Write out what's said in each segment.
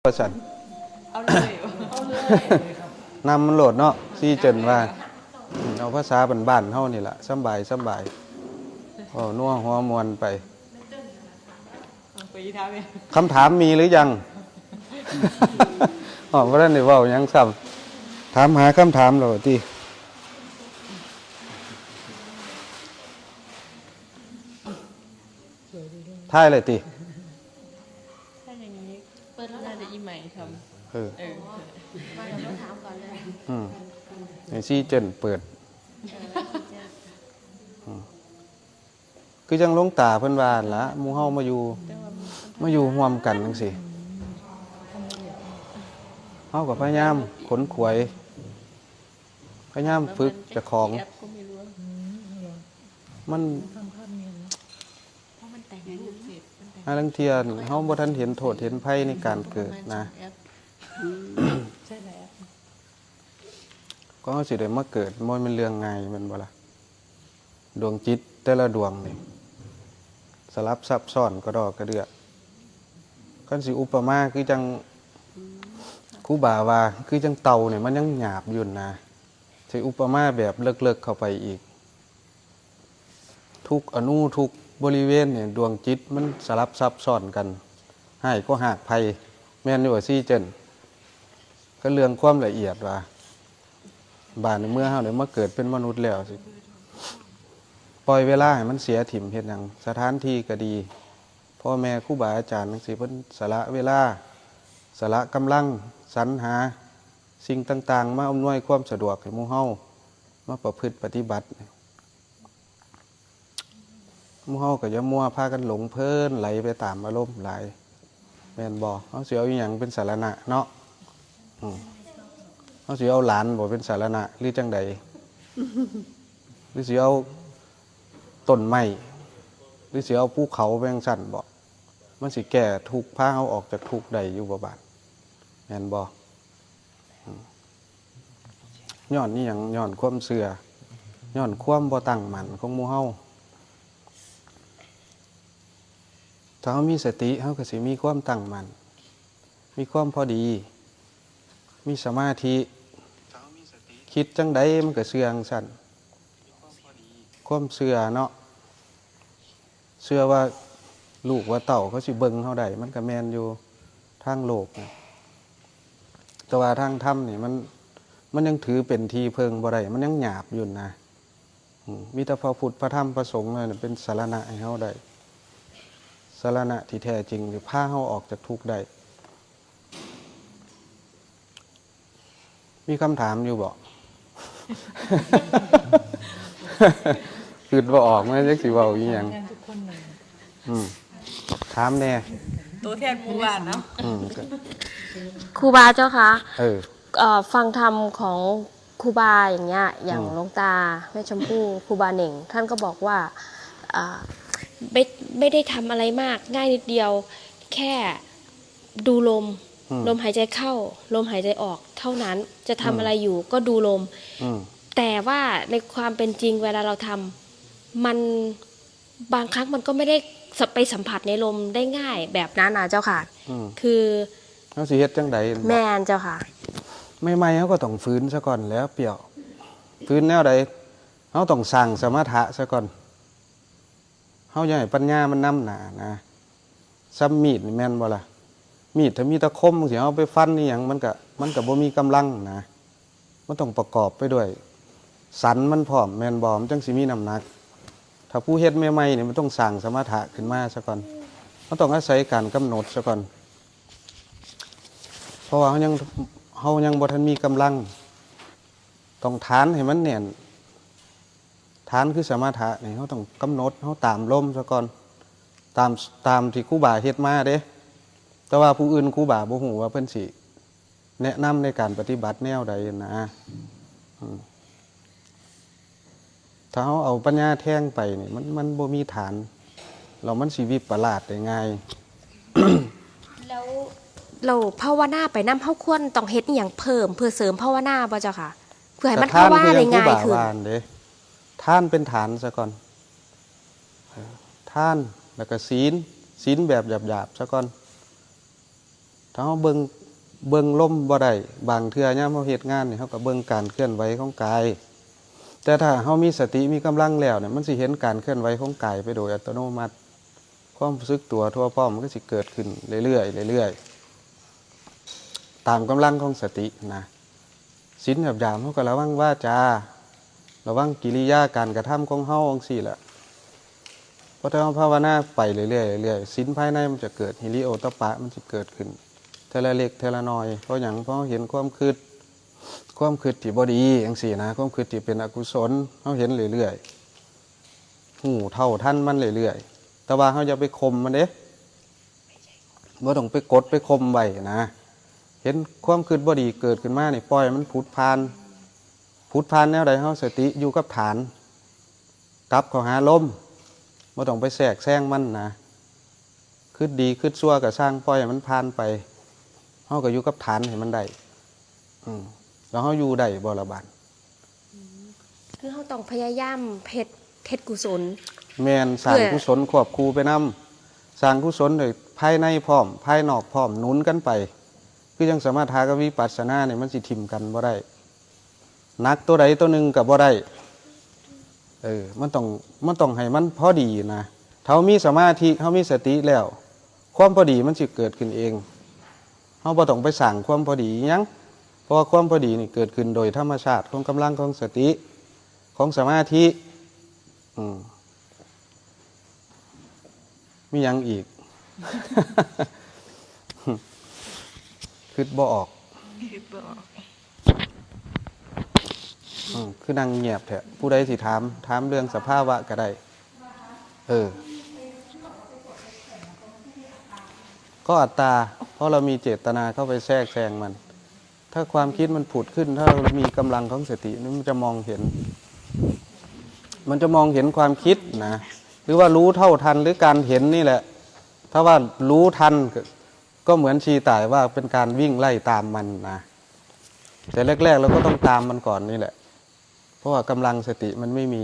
ประสันเอาเลยนำมันโหลดเนาะซี่เจนว่าเอาภาษาบ้านๆเฮานี่แหละสบายนัวหัวมวนไปคำถามมีหรือยังเพราะนั่นนี่ว่ายังซ้ำถามหาคำถามเราที่ท่ายเลยตีถ้าอย่างนี้เปิดแล้วน่าจะอีใหม่ทำมาเดี๋ยวต้องถามก่อนเลยในซี่เจนเปิดคือจังลงตาเพิ่นว่าละหมู่เฮามาอยู่ร่วมกันจังซี่เฮาก็พยายามขนขวยพยายามฝึกเจ้าของมันหาลังเทียนเฮาบ่ทันเห็นโทษเห็นภัยในการเกิดนะก็สิได้มาเกิดมันเป็นเรื่องง่ายแม่นบ่ล่ะดวงจิตแต่ละดวงนี่สลับซับซ้อนกระดอกกระเดือคันสิอุปมาคือจังครูบาว่าคือจังเตาเนี่ยมันยังหยาบอยู่นะสิอุปมาแบบเลิกๆเข้าไปอีกทุกอนุทุกบริเวณเนี่ยดวงจิตมันสลับซับซ้อนกันให้ก็หักภัยแม่นอยู่ว่าซี่เจนก็เรื่องความละเอียดว่าบาดในเมื่อเฮาได้มาเกิดเป็นมนุษย์แล้วสิปล่อยเวลาให้มันเสียถิ่มเฮ็ดหยังสถานที่ก็ดีพ่อแม่ครูบาอาจารย์จังซี่เพิ่นสละเวลาสละกำลังสรรหาสิ่งต่างๆมาอำนวยความสะดวกให้หมู่เฮามาประพฤติปฏิบัติหมู่เฮาก็อย่ามัวพากันหลงเพลินไหลไปตามอารมณ์หลายแม่นบ่เฮาสิเอาอีหยังเป็นสาระเนาะเฮาสิเอาหลานบ่เป็นสาระหรือจังใดหรือสิเอาต้นไม้หรือสิเอาภูเขาแบ่งสั่นบ่มันสิแก้ทุกข์พาเฮาออกจากทุกข์ได้อยู่บ่บาดแม่นบ่ย้อนนี่หยังย้อนความเชื่อย้อนความบ่ตั้งมั่นของหมู่เฮาถ้าเฮามีสติเฮาก็สิมีความตั้งมั่นมีความพอดีมีสมาธิคิดจังใดมันก็เชื่อจังซั่นความเชื่อเนาะเชื่อว่าลูกว่าเต่าเขาสิเบิ่งเฮาได้มันก็แม่นอยู่ทางโลกนะแต่ว่าทางธรรมนี่มันยังถือเป็นที่เพิงบ่ได้มันยังหยาบอยู่นะมีแต่พระพุทธพระธรรมพระสงฆ์นั่นเป็นสารณะให้เฮาได้สารณะที่แท้จริงคือพาเฮาออกจากทุกข์ได้มีคำถามอยู่บ่ คือบ่ออกมันจักสิเว้าอีหยังถามแน่ตัวแทนหมู่บ้านเนาะครูบาเจ้าคะฟังธรรมของครูบาอย่างเงี้ยอย่างหลวงตาแม่ชมพู่ครูบาเหน่งท่านก็บอกว่าไม่ได้ทำอะไรมากง่ายนิดเดียวแค่ดูลมหายใจเข้าลมหายใจออกเท่านั้นจะทำอะไรอยู่ก็ดูลมแต่ว่าในความเป็นจริงเวลาเราทำมันบางครั้งมันก็ไม่ได้ไปสัมผัสในลมได้ง่ายแบบนั้นนะเจ้าค่ะคือเขาสิเฮ็ดจังใดแม่นเจ้าค่ะใหม่ๆเขาก็ต้องฟื้นซะก่อนแล้วเปรี้ยวฟื้นแนวใดเขาต้องสร้างสมถะซะก่อนเขาอย่าให้ปัญญามันนำหน้านะซ้ำมีดนี่แม่นบ่ล่ะมีดถ้ามีตะคมสิเอาไปฟันนี่หยังมันก็บ่มีกำลังนะมันต้องประกอบไปด้วยสันมันพร้อมแม่นบ่มันจังสิมีน้ำหนักถ้าผู้เฮ็ดใหม่ๆนี่มันต้องสร้างสมถะขึ้นมาซะก่อนมันต้องอาศัยการกำหนดซะก่อนเพราะว่าเฮายังบ่ทันมีกำลังต้องฐานให้มันแน่นฐานคือสมถะนี่เฮาต้องกำหนดเฮาตามลมซะก่อนตามที่ครูบาเฮ็ดมาเด้แต่ว่าผู้อื่นครูบาบ่ฮู้ว่าเพิ่นสิแนะนำในการปฏิบัติแนวใดนะถ้าเฮาเอาปัญญาแท่งไปนี่มันบ่มีฐานแล้วมันสิวิปลาสได้ง่าย แล้วเราภาวนาไปนำเฮาควรต้องเฮ็ดอีหยังเพิ่มเพื่อเสริมภาวนาบ่เจ้าค่ะเพื่อให้มันภาวนาได้ง่ายขึ้นท่านเป็นฐานซะก่อนท่านแล้วก็ศีลแบบหยาบๆซะก่อน ถ้าเฮาเบิ่งลมบ่ได้บางเทื่อยามเฮาเฮ็ดงานนี่เฮาก็เบิ่งการเคลื่อนไหวของกายแต่ถ้าเฮามีสติมีกำลังแล้วเนี่ยมันสิเห็นการเคลื่อนไหวของกายไปโดยอัตโนมัติความรู้สึกตัวทั่วพร้อมมันก็สิเกิดขึ้นเรื่อยๆเรื่อยๆตามกำลังของสตินะศีลหยาบๆเฮาก็ระวังวาจาระวังกิริยาการกระทำของเฮาจังซี่แหละพอถ้าเราภาวนาไปเรื่อยๆเรื่อยๆศีลภายในมันจะเกิดหิริโอตตัปปะมันจะเกิดขึ้นเทละเล็กเทละน้อยเพราะหยังเพราะเห็นความคิดที่บ่ดีจังซี่นะความคิดที่เป็นอกุศลเฮาเห็นเรื่อยๆหูเท่าทันมันเรื่อยๆแต่ว่าเฮาอย่าไปข่มมันเด้บ่ต้องไปกดไปข่มไว้นะเห็นความคิดบ่ดีเกิดขึ้นมานี่ปล่อยมันผุดผ่านแนวใดเฮาสติอยู่กับฐานกลับเข้าหาลมบ่ต้องไปแทรกแซงมันนะคิดดีคิดชั่วก็สร้างปล่อยให้มันผ่านไปเฮาก็อยู่กับฐานให้มันได้แล้วเฮาอยู่ได้บ่ละบาด คือเขาต้องพยายามเฮ็ดกุศล แม่นสร้างกุศลควบคู่ไปนำสร้างกุศลโดยภายในพร้อมภายนอกพร้อมหนุนกันไปคือจังสมถะกับวิปัสสนาเนี่ยมันสิทิ่มกันบ่ได้นักตัวใดตัวหนึ่งกับบ่ได้มันต้องให้มันพอดีนะถ้ามีสมาธิเฮามีสติแล้วความพอดีมันสิเกิดขึ้นเองเฮาบ่ต้องไปสร้างความพอดีหยังเพราะว่าความพอดีนี่เกิดขึ้นโดยธรรมชาติของกำลังของสติของสมาธิมีหยังอีก คิดบ่ออกคือนั่งเงียบแท้ผู้ใดสิถามเรื่องสภาวะก็ได้ก็อัตตาเพราะเรามีเจตนาเข้าไปแทรกแซงมันถ้าความคิดมันผุดขึ้นถ้าเรามีกำลังของสติมันจะมองเห็นความคิดนะหรือว่ารู้เท่าทันหรือการเห็นนี่แหละถ้าว่ารู้ทันก็เหมือนชีต่ายว่าเป็นการวิ่งไล่ตามมันนะแต่แรกๆเราก็ต้องตามมันก่อนนี่แหละเพราะว่ากำลังสติมันไม่มี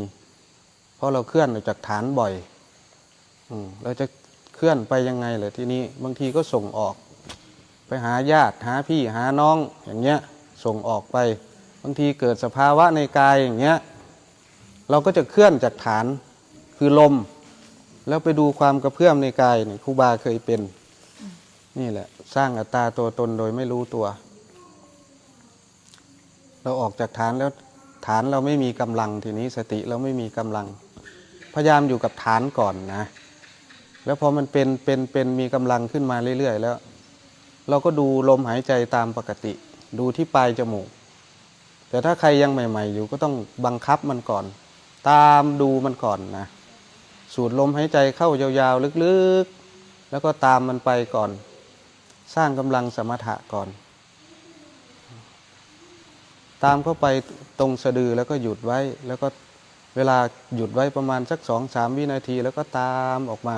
เพราะเราเคลื่อนออกจากฐานบ่อยเราจะเคลื่อนไปยังไงเลยทีนี้บางทีก็ส่งออกไปหาญาติหาพี่หาน้องอย่างเงี้ยส่งออกไปบางทีเกิดสภาวะในกายอย่างเงี้ยเราก็จะเคลื่อนจากฐานคือลมแล้วไปดูความกระเพื่อมในกายนี่ครูบาเคยเป็นนี่แหละสร้างอัตตาตัวตนโดยไม่รู้ตัวเราออกจากฐานแล้วฐานเราไม่มีกำลังทีนี้สติเราไม่มีกำลังพยายามอยู่กับฐานก่อนนะแล้วพอมันเป็นมีกำลังขึ้นมาเรื่อยๆแล้วเราก็ดูลมหายใจตามปกติดูที่ปลายจมูกแต่ถ้าใครยังใหม่ๆอยู่ก็ต้องบังคับมันก่อนตามดูมันก่อนนะสูดลมหายใจเข้ายาวๆลึกๆแล้วก็ตามมันไปก่อนสร้างกำลังสมถะก่อนตามเข้าไปตรงสะดือแล้วก็หยุดไว้แล้วก็เวลาหยุดไว้ประมาณสัก 2-3 วินาทีแล้วก็ตามออกมา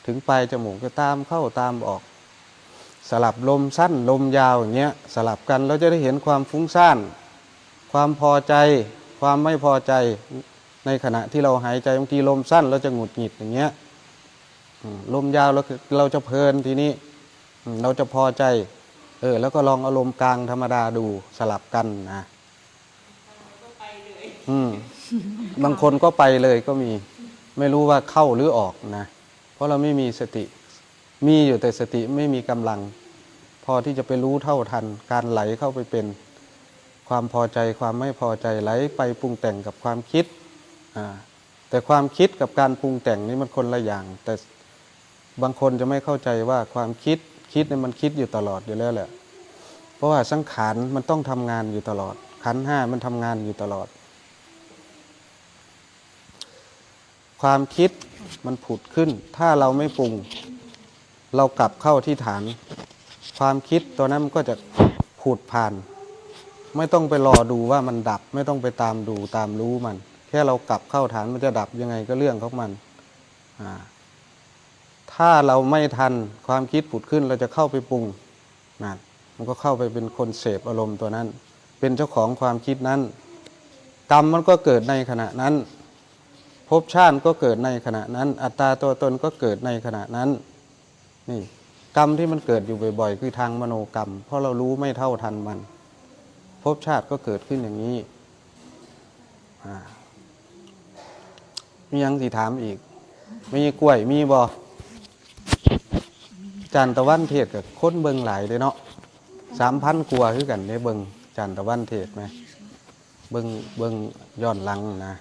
ถึงปลายจมูกจะตามเข้าตามออกสลับลมสั้นลมยาวอย่างเงี้ยสลับกันเราจะได้เห็นความฟุ้งซ่านความพอใจความไม่พอใจในขณะที่เราหายใจบางทีลมสั้นเราจะหงุดหงิดอย่างเงี้ยลมยาวเราจะเพลินทีนี้เราจะพอใจแล้วก็ลองอารมณ์กลางธรรมดาดูสลับกันนะบางคนก็ไปเลยก็มีไม่รู้ว่าเข้าหรือออกนะเพราะเราไม่มีสติมีอยู่แต่สติไม่มีกำลังพอที่จะไปรู้เท่าทันการไหลเข้าไปเป็นความพอใจความไม่พอใจไหลไปปรุงแต่งกับความคิดแต่ความคิดกับการปรุงแต่งนี่มันคนละอย่างแต่บางคนจะไม่เข้าใจว่าความคิดเนี่ยมันคิดอยู่ตลอดอยู่แล้วแหละเพราะว่าสังขารมันต้องทำงานอยู่ตลอดขันธ์ห้ามันทำงานอยู่ตลอดความคิดมันผุดขึ้นถ้าเราไม่ปรุงเรากลับเข้าที่ฐานความคิดตัวนั้นมันก็จะผุดผ่านไม่ต้องไปรอดูว่ามันดับไม่ต้องไปตามดูตามรู้มันแค่เรากลับเข้าฐานมันจะดับยังไงก็เรื่องของมันถ้าเราไม่ทันความคิดผุดขึ้นเราจะเข้าไปปรุงนั่นมันก็เข้าไปเป็นคนเสพอารมณ์ตัวนั้นเป็นเจ้าของความคิดนั้นกรรมมันก็เกิดในขณะนั้นภพชาติก็เกิดในขณะนั้นอัตตาตัวตนก็เกิดในขณะนั้นนี่ กรรมที่มันเกิดอยู่บ่อยๆคือทางมโนกรรม เพราะเรารู้ไม่เท่าทันมันภพชาติก็เกิดขึ้นอย่างนี้มียังสิถามอีกมีกล้วยมีบ่จันตะวันเทศกับคนเบิงหลายเลยเนาะ3,000 กว่าคือกันได้เบิงจันตะวันเทศไหมเบิงย้อนหลังนะ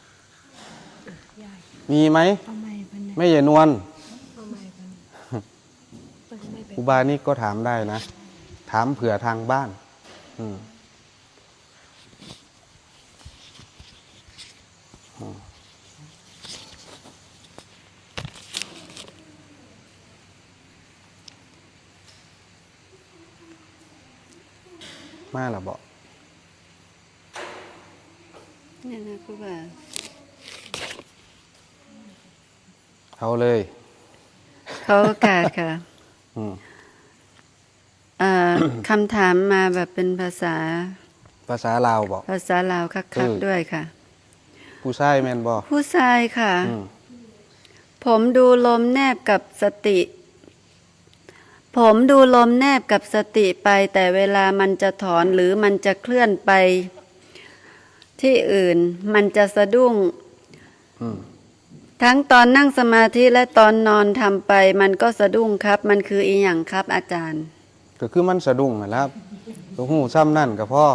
มีไหมไม่ใหญ่นวลอุบานี่ก็ถามได้นะถามเผื่อทางบ้านมาละบอก นี่นะครูบา เอาเลย เขาโอกาสค่ะคำถามมาแบบเป็นภาษา ภาษาลาวบอก ภาษาลาวคักๆด้วยค่ะ ผู้ชายแมนบอก ผู้ชายค่ะ ผมดูลมแนบกับสติ ผมดูลมแนบกับสติไป แต่เวลามันจะถอนหรือมันจะเคลื่อนไปที่อื่น มันจะสะดุ้งทั้งตอนนั่งสมาธิและตอนนอนทำไป มันก็สะดุ้งครับ มันคืออีหยังครับอาจารย์ ก็คือมันสะดุ้งนั่นแหละตัวหูซ้ำนั่นกับพ่อ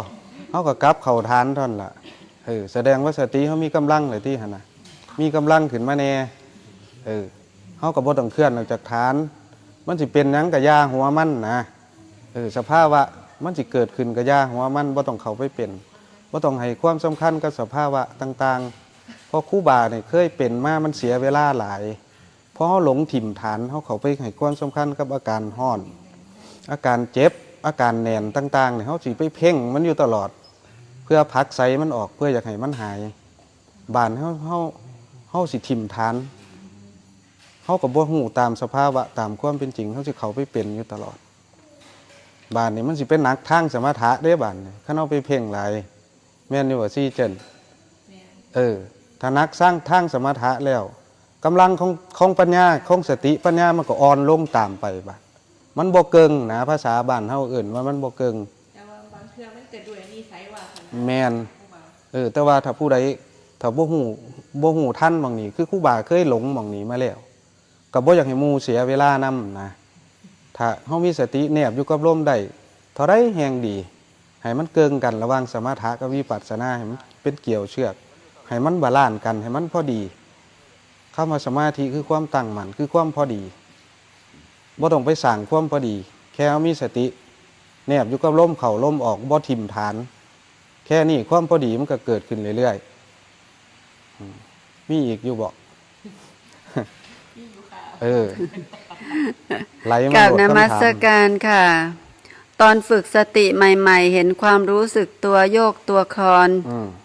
เขาก็กลับเข่าทานท่อนละแสดงว่าสติเขามีกำลังเลยที่หันนะมีกำลังขึ้นมาแน่เขาก็บ่ต้องเคลื่อนออกจากฐาน มันสิเป็นหยังกับยาหัวมันนะสภาวะมันสิเกิดขึ้นกับยาหัวมันบ่ต้องเข้าไปเป็นบ่ต้องให้ความสำคัญกับสภาวะต่างๆเพราะครูบาเนี่ยเคยเป็นมามันเสียเวลาหลายเพราะเขาหลงถิ่มฐานเขาไปให้ความสำคัญกับอาการห้อน อาการเจ็บอาการแน่นต่างๆเนี่ยเขาสิไปเพ่งมันอยู่ตลอด เพื่อพักไสมันออกเพื่ออยากให้มันหายบานเขาสิถิ่มฐานเขากับบ่หูตามสภาวะตามความเป็นจริงเขาสิเขาไปเป็นอยู่ตลอดบานนี่มันสิเป็นนักทางสมถะได้บานนี่เขาเอาไปเพ่งหลายแม่นอยู่ว่าซี่เจนถ้านักสร้างทางสมถะแล้วกำลังของปัญญาของสติปัญญามันก็อ่อนลงตามไปบานมันบ่เกิงนะภาษาบ้านเฮาเอิ่นว่ามันบ่เกิงแต่ว่าบางเทื่อมันเกิดด้วยนิสัยว่าแม่นแต่ว่าถ้าผู้ใดถ้าบ่ฮู้ทันบางนี้คือครูบาเคยหลงบางนี้มาแล้วก็บ่อยากให้หมู่เสียเวลานำนะถ้าเฮามีสติแนบอยู่กับลมได้เท่าใดแฮงดีให้มันเกิงกันระหว่างสมถะกับวิปัสสนาให้มันเป็นเกี่ยวเชือกให้มันบาลานซ์กันให้มันพอดีเข้ามาสมาธิคือความตั้งมั่นคือความพอดีบ่ต้องไปสั่งความพอดีแค่มีสติแนบอยู่กับลมเข้าลมออกบ่ทิ่มฐานแค่นี้ความพอดีมันก็เกิดขึ้นเรื่อยๆมีอีกอยู่บอกไหลมา กับ หมด นมัส คำถาม การค่ะ ตอนฝึกสติใหม่ๆ เห็นความรู้สึกตัวโยกตัวคอน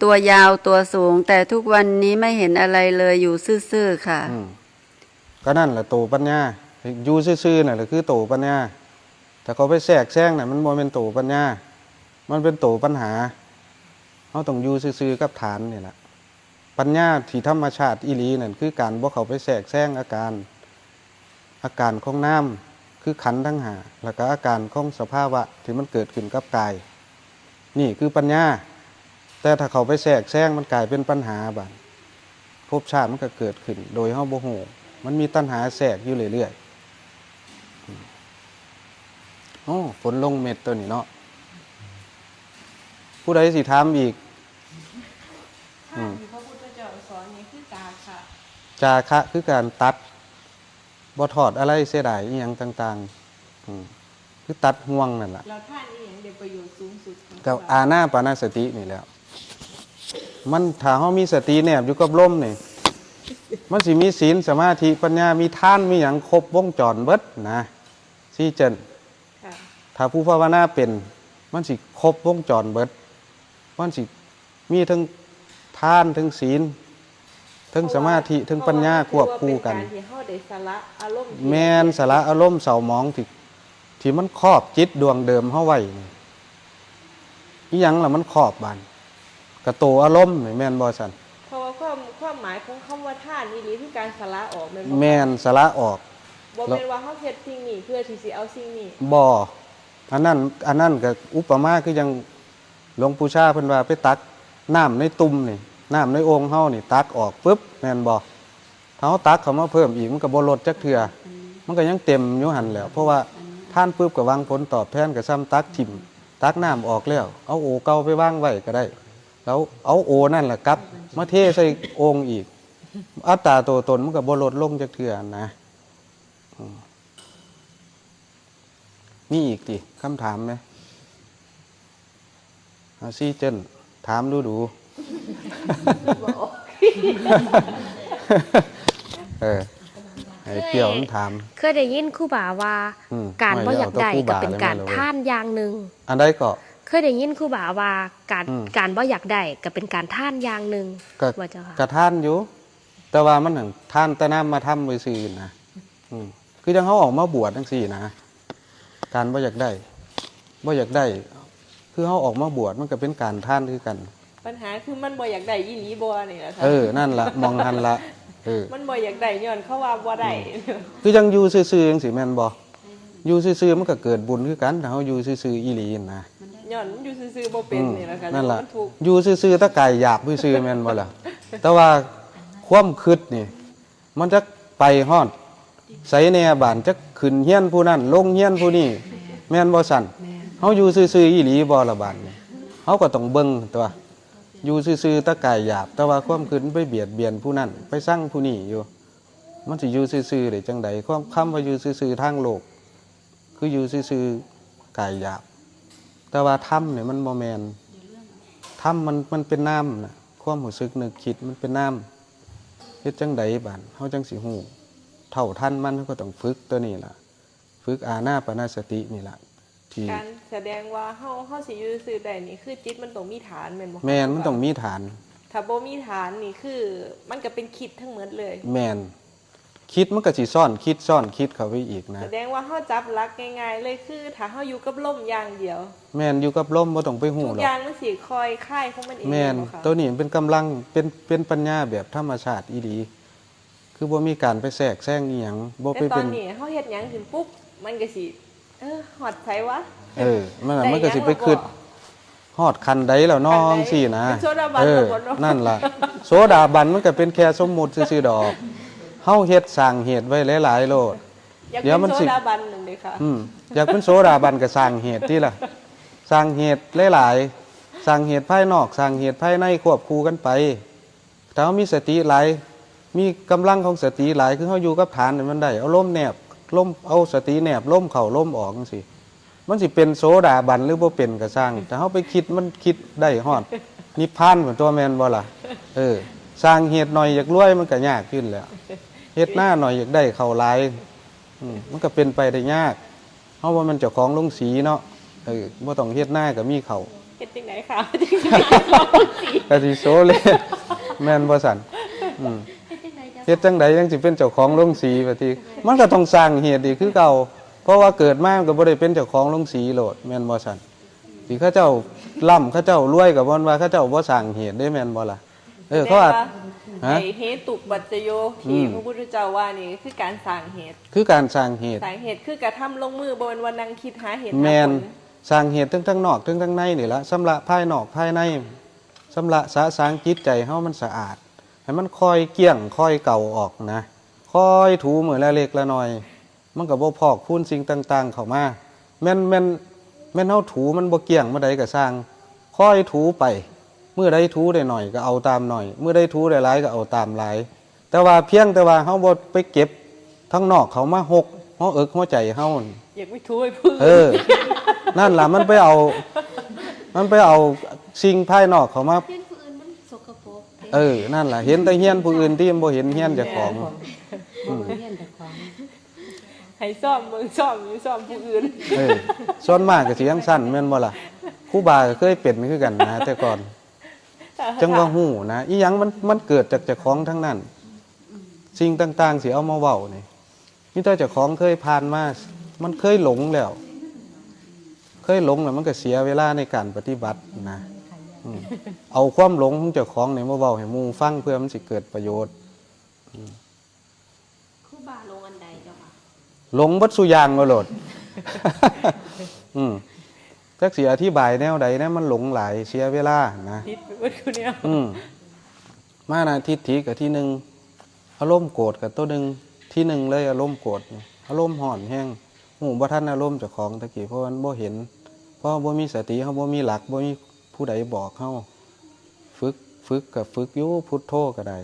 ตัวยาวตัวสูง แต่ทุกวันนี้ไม่เห็นอะไรเลยอยู่ซื่อๆค่ะ ก็นั่นแหละโตปัญญาอยู่ซื่อๆน่ะแหละคือโตปัญญาแต่เขาไปแทรกแซงน่ะมันบ่เป็นโตปัญญามันเป็นโตปัญหาเขาต้องอยู่ซื่อๆกับฐานนี่แหละปัญญาที่ธรรมชาติอีหลีนั่นคือการบ่เขาไปแทรกแซงอาการของน้ำคือขันธ์ทั้งห้าแล้วก็อาการของสภาวะที่มันเกิดขึ้นกับกายนี่คือปัญญาแต่ถ้าเขาไปแทรกแซงมันกลายเป็นปัญหาบัดภพชาติมันก็เกิดขึ้นโดยเฮาบ่ฮู้มันมีตัณหาแทรกอยู่เรื่อยๆฝนลงเม็ดตัวนี้เนาะผู้ใดสิถามอีกถ้าที่พระพุทธเจ้าสอนนี่คือจาคะ จาคะคือการตัดบ่ถอดอะไรเสียดายอีหยังต่างๆคือตัดห่วงนั่นแหละ เราท่านนี่อย่างเดียวประโยชน์สูงสุดของ กับอานาปานสตินี่แหล้วมันถ้าเฮามีสติแนบอยู่กับลมนี่มันสิมีศีลสมาธิปัญญามีทานมีหยังครบวงจรเบิดนะซี่เจนถ้าผู้ภาวนาเป็นมันสิครบวงจรเบิดมันสิมีทั้งทานทั้งศีลทั้งสมาธิทั้งปัญญาควบคู่กันแม่นสละอารมณ์เศร้าหมองที่มันครอบจิตดวงเดิมเฮาไว้อีหยังล่ะมันครอบบานกระโตอารมณ์นี่แม่นบ่ซั่นเพราะว่าความหมายของคำว่าท่านนี่หรือการสละออกแม่นสละออก บ่แม่นว่าเฮาเฮ็ดสิ่งนี้เพื่อที่สิเอาสิ่งนี้ บ่อันนั้นก็อุปมาคือยังหลวงปู่ชาเพิ่นว่าไปตักน้ำในตุ่มนี่น้ำในโอ่งเฮานี่ตักออกปึ๊บแม่นบ่ถ้าเฮาตักเข้ามาเพิ่มอีกมันก็บ่ลดจักเทื่อมันก็ยังเต็มอยู่หั่นแหล้วเพราะว่าท่านปึ๊บก็หวังผลตอบแทนก็ซ้ำตักทิ่มตักน้ำออกแล้วเอาโอเก่าไปวางไว้ก็ได้ แล้วเอาโอนั่นล่ะกลับมาเทใส่โอ่งอีกอัตราตัวตนมันก็บ่ลดลงจักเทื่อนะมีอีกติคำถามไหมเอาซี่เจนถามดู ให้เปรี้ยวมันถาม เคยได้ยินครูบาว่า การบ่อยากได้ก็เป็นการท่านอย่างหนึ่ง อันใดก็ เคยได้ยินครูบาว่าการ อืม การบ่อยากได้ก็เป็นการท่านอย่างหนึ่ง ก็ ว่าเจ้าค่ะ กระท่านอยู่ แต่ว่ามันถึงท่านแตะน้ำมาทำไว้ซื่อนะคือจังเขาออกมาบวชทั้งสี่นะการบ่อยากได้บ่อยากได้ คือเขาออกมาบวชมันก็เป็นการท่านคือกัน ปัญหาคือมันบ่อยากได้อีหลีบ่นี่ล่ะค่ะ นั่นละมองทันละมันบ่อยากได้ย้อนเขาว่าบ่ได้ คือยังอยู่ซื่อๆจังสิแม่นบ่อยู่ซื่อๆมันก็เกิดบุญคือกันถ้าเขาอยู่ซื่อๆอีหลีนะ ย้อนอยู่ซื่อๆบ่เป็นนี่ล่ะค่ะ นั่นล่ะ มันถูก อยู่ซื่อๆตะกายหยาบซื่อๆแม่นบ่ล่ะ แต่ว่าความคิดนี่ มันจะไปฮอดไสแน่บานจะขึ้นเฮียนผู้นั้นลงเฮียนผู้นี้แม่นบ่สั่นเฮาอยู่ซื่อๆอีหลีบ่ละบาดนี่เฮาก็ต้องเบิ่งตัวอยู่ซื่อๆตะกายหยาบแต่ว่าความคิดไปเบียดเบียนผู้นั้นไปสั่งผู้นี้อยู่มันสิอยู่ซื่อๆได้จังไดความคำว่าอยู่ซื่อๆทางโลก คืออยู่ซื่อๆกายหยาบแต่ว่าธรรมเนี่ยมันบ่แม่นธรรมมันเป็นน้ำน่ะความรู้สึกนึกคิดมันเป็นน้ำเฮ็ดจังไดบาดเฮาจังสิฮู้เท่าทันมันเราก็ต้องฝึกตัวนี้ล่ะฝึกอานาปานสตินี่ล่ะที่ การแสดงว่าเฮาสิอยู่ซื่อๆได้นี่คือจิตมันต้องมีฐานแม่นบ่คะ แม่นมันต้องมีฐาน ถ้าบ่มีฐานนี่คือมันก็เป็นคิดทั้งหมดเลย แม่นคิดมันก็สิซ่อนคิดซ่อนคิดเข้าไปอีกนะ แสดงว่าเฮาจับหลักง่ายๆเลยคือถ้าเฮาอยู่กับลมอย่างเดียว แม่นอยู่กับลมบ่ต้องไปฮู้ ทุก หรอ อก ย่างมันสิคอยคลายของมันเอง แม่น บ่คะ ตัวนี้มันเป็นกำลังเป็นปัญญาแบบธรรมชาติอีหลีคือบ่มีการไปแทรกแซงอีหยังบ่ไป แต่ตอ เป็น น นี้เฮาเฮ็ดหยังขึ้นปุ๊บมันก็สิฮอดไผวะ มันก็สิไปคิดฮอดคันใดแล้วน้องสินะ เป็นโซดาบันแล้วบ่เนาะ นั่นล่ะโซดาบันมันก็เป็นแค่สมมุติซื่อๆดอกเฮาเฮ็ดสร้างเหตุไว้หลายๆโลด อยาก เดี๋ยวมั เป็น น สิ โซดาบันนั่นเลยค่ะ อยากเป็นโซดาบันก็สร้างเหตุที่ล่ะสร้างเหตุหลายๆสร้างเหตุภายนอกสร้างเหตุภายในควบคู่กันไปถ้าเฮามีสติหลายมีกำลังของสติหลายคือเฮาอยู่กับฐานนี่มันได้เอาลมแนบลมเอาสติแนบลมเข้าลมออกจังซี่มันสิเป็นโซดาบันหรือบ่เป็นก็สร้างแต่เฮาไปคิดมันคิดได้ฮอดนิพพานเหมือนตัวแม่นบ่ล่ะสร้างเหตุหน่อยอยากรวยมันก็ยากขึ้นแล้วเฮ็ดหน้าหน่อยอยากได้เข้าหลายมันก็เป็นไปได้ยากเฮาว่ามันเจ้าของโรงสีเนาะบ่ต้องเฮ็ดหน้าก็มีเข้า เฮ็ดจังได๋ค่ะ ก็สิโซเลยแม่นบ่สั่นเฮ็ดจังไดจังสิเป็นเจ้าของโรงสีว่าติมันก็ต้องสร้างเหตุอีกคือเก่าเพราะว่าเกิดมาก็บ่ได้เป็นเจ้าของโรงสีโลดแม่นบ่สั่นสิเขาเจ้าล่ำเขาเจ้ารวยก็บ่ว่าเขาเจ้าบ่สร้างเหตุได้แม่นบ่ล่ะเขาอาจ ไอ้เหตุปัจจโยที่พระพุทธเจ้าว่านี่คือการสร้างเหตุ คือการสร้างเหตุ สร้างเหตุคือกระทำลงมือบ่แม่นว่านั่งคิดหาเหตุ แม หาน ผล สร้างเหตุทั้งนอกทั้งในนี่ละสำละภายนอกภายในสำละสะสางจิตใจเฮามันสะอาดให้มันคอยเกี่ยงคอยเก่าออกนะคอยถูมือละเล็กละน้อย มันก็บ่พอกพูนสิ่งต่างๆเข้ามาแม่นเฮาถูมันบ่เกี่ยงเมื่อใดก็สร้างคอยถูไปเมื่อใดถูได้หน่อยก็เอาตามหน่อยเมื่อใดถูได้หลายก็เอาตามหลายแต่ว่าเพียงแต่ว่าเฮาบ่ไปเก็บทั้งนอกเขามาหกหัวเอิกหัวใจเฮา อยากไปทูให้พึ่ง นั่นล่ะมันไปเอาสิ่งภายนอกเขามา เพื่อนผู้อื่นมันสกปรก นั่นล่ะเห็นแต่เฮียนผู้อื่นที่บ่เห็นเฮียนเจ้าของ ให้ซ่อมมึงซ่อมอยู่ซ่อมผู้อื่น ส่วนมากก็สิจังซั่นแม่นบ่ล่ะครูบาก็เคยเป็นคือกันนะแต่ก่อนจังว่าฮู้นะอีหยังมันเกิดจากเจ้าของทั้งนั้นสิ่งต่างๆสิเอามาเว้านี่มีแต่เจ้าของเคยผ่านมามันเคยหลงแล้วมันก็เสียเวลาในการปฏิบัตินะเอาความหลงของเจ้าของนี่มาเว้าให้หมู่ฟังเพื่อมันสิเกิดประโยชน์ ครูบาลงอันใดเจ้าค่ะ หลงบัดสุอยางมาโหลด จักสิอธิบายแนวใดนะมันหลงหลายเสียเวลานะ พิษไปวัดคุณเนี่ย มานะทิฏฐิกับที่หนึ่งอารมณ์โกรธกับตัวหนึ่งที่หนึ่งเลยอารมณ์โกรธอารมณ์ห่อนแห้งหูบ่ทันอารมณ์เจ้าของตะกี้เพราะมันบ่เห็นเพราะบ่มีสติเฮาบ่มีหลักบ่มีผู้ใดบอกเฮาฝึกกับฝึกอยู่พุทโธก็ได้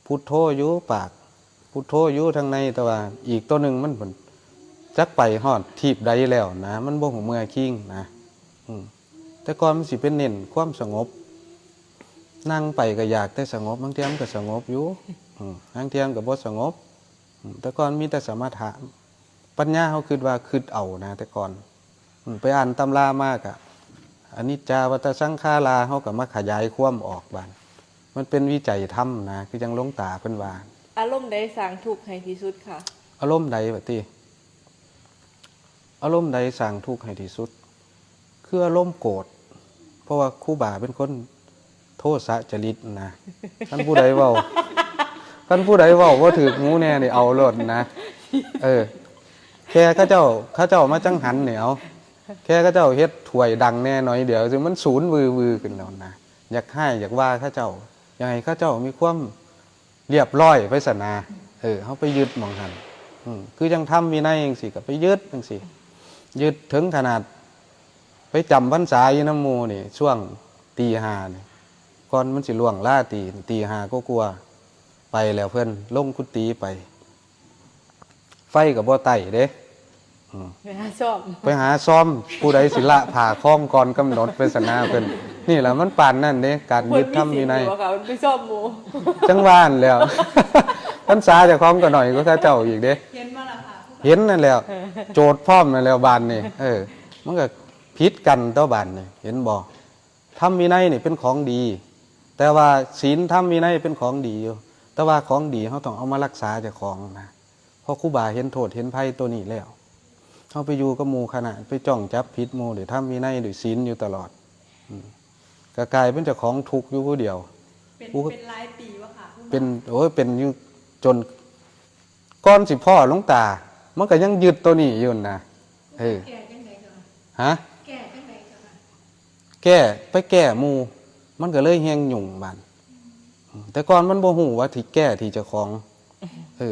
พุทโธอยู่ปากพุทโธอยู่ทางในแต่ว่าอีกตัวหนึ่งมันเหมือนจักไปฮอดทีบใดแล้วนะมันบ่หูเมื่อคิงนะแต่ก่อนมันสิเป็นเน้นความสงบนั่งไปก็อยากแต่สงบบางเทีมันก็สงบอยู่บางเทีมันก็บ่สงบแต่ก่อนมีแต่สมถะปัญญาเขาคิดว่าคิดเอานะแต่ก่อนไปอ่านตำรามากอะอนิจจาวัฏสังขาราเขาก็มาขยายความออกบานมันเป็นวิจัยธรรมนะคือจังหลวงตาเพิ่นว่า อารมณ์ใดสร้างทุกข์ให้ที่สุดค่ะ อารมณ์ใดบัดนี้อารมณ์ใดสร้างทุกข์ให้ที่สุดคืออารมณ์โกรธเพราะว่าครูบาเป็นคนโทสะจริตนะท่านผู้ใดเว้าว่าถืองูแน่นี่เอาโลดนะแค่ข้าเจ้ามาจังหันเนี่ยเอาแค่ข้าเจ้าเฮ็ดถวยดังแน่หน่อยเดี๋ยวซึ่งมันศูนย์วือขึ้นแล้วนะอยากให้อยากว่าข้าเจ้าอยากให้ข้าเจ้ามีความเรียบร้อยไปสนาเขาไปยึดหมองหันคือยังทำวินัยจังสิก็ไปยึดจังสิยึดถึงขนาดไปจำพรรษาอยู่น้ำหมู่นี่ช่วงตีห้านี่ก่อนมันสิล่วงล่าตีห้าก็กลัวไปแล้วเพื่อนลงกุฏิไปไฟกับบ่ไต่เด้ไปหาชอบ ไปหาซ้อมผู้ใดศิละผ่าคล้องก่อนกำหนดเป็นสนาเพิ่นนี่แหละมันปานนั่นเด้การยึดทำวินัย ไปชอบหมู จังหวานแล้วพรรษาจะคล้องก็หน่อยก็ถ้าเจ้าอีกเด้เห็นมาละค่ะ เห็นนั่นแล้วโจทย์พร้อมนั่นแล้วบานนี่มันก็ผิดกันต่อบานนี่เห็นบ่ทำวินัยนี่เป็นของดีแต่ว่าศีลทำวินัยเป็นของดีอยู่แต่ว่าของดีเขาต้องเอามารักษาเจ้าของนะเพราะครูบาเห็นโทษเห็นภัยตัวนี้แล้วเขาไปอยู่กับหมู่คณะไปจ้องจับผิดหมู่เดี๋ยวทำวินัยหรือศีลอยู่ตลอดก็กลายเป็นเจ้าของทุกข์อยู่ผู้เดียวเป็นหลายปีวะค่ะเป็นเป็นอยู่จนก้อนสิพ่อหลวงตามันก็ยังยึดตัวนี้อยู่นะแก่จังไหนกันฮะแก่จังไหนกันแก้หมู่มันก็เลยแห้งหยุ่งบันแต่ก่อนมันบ่ฮู้ว่าที่แก้ที่เจ้าของ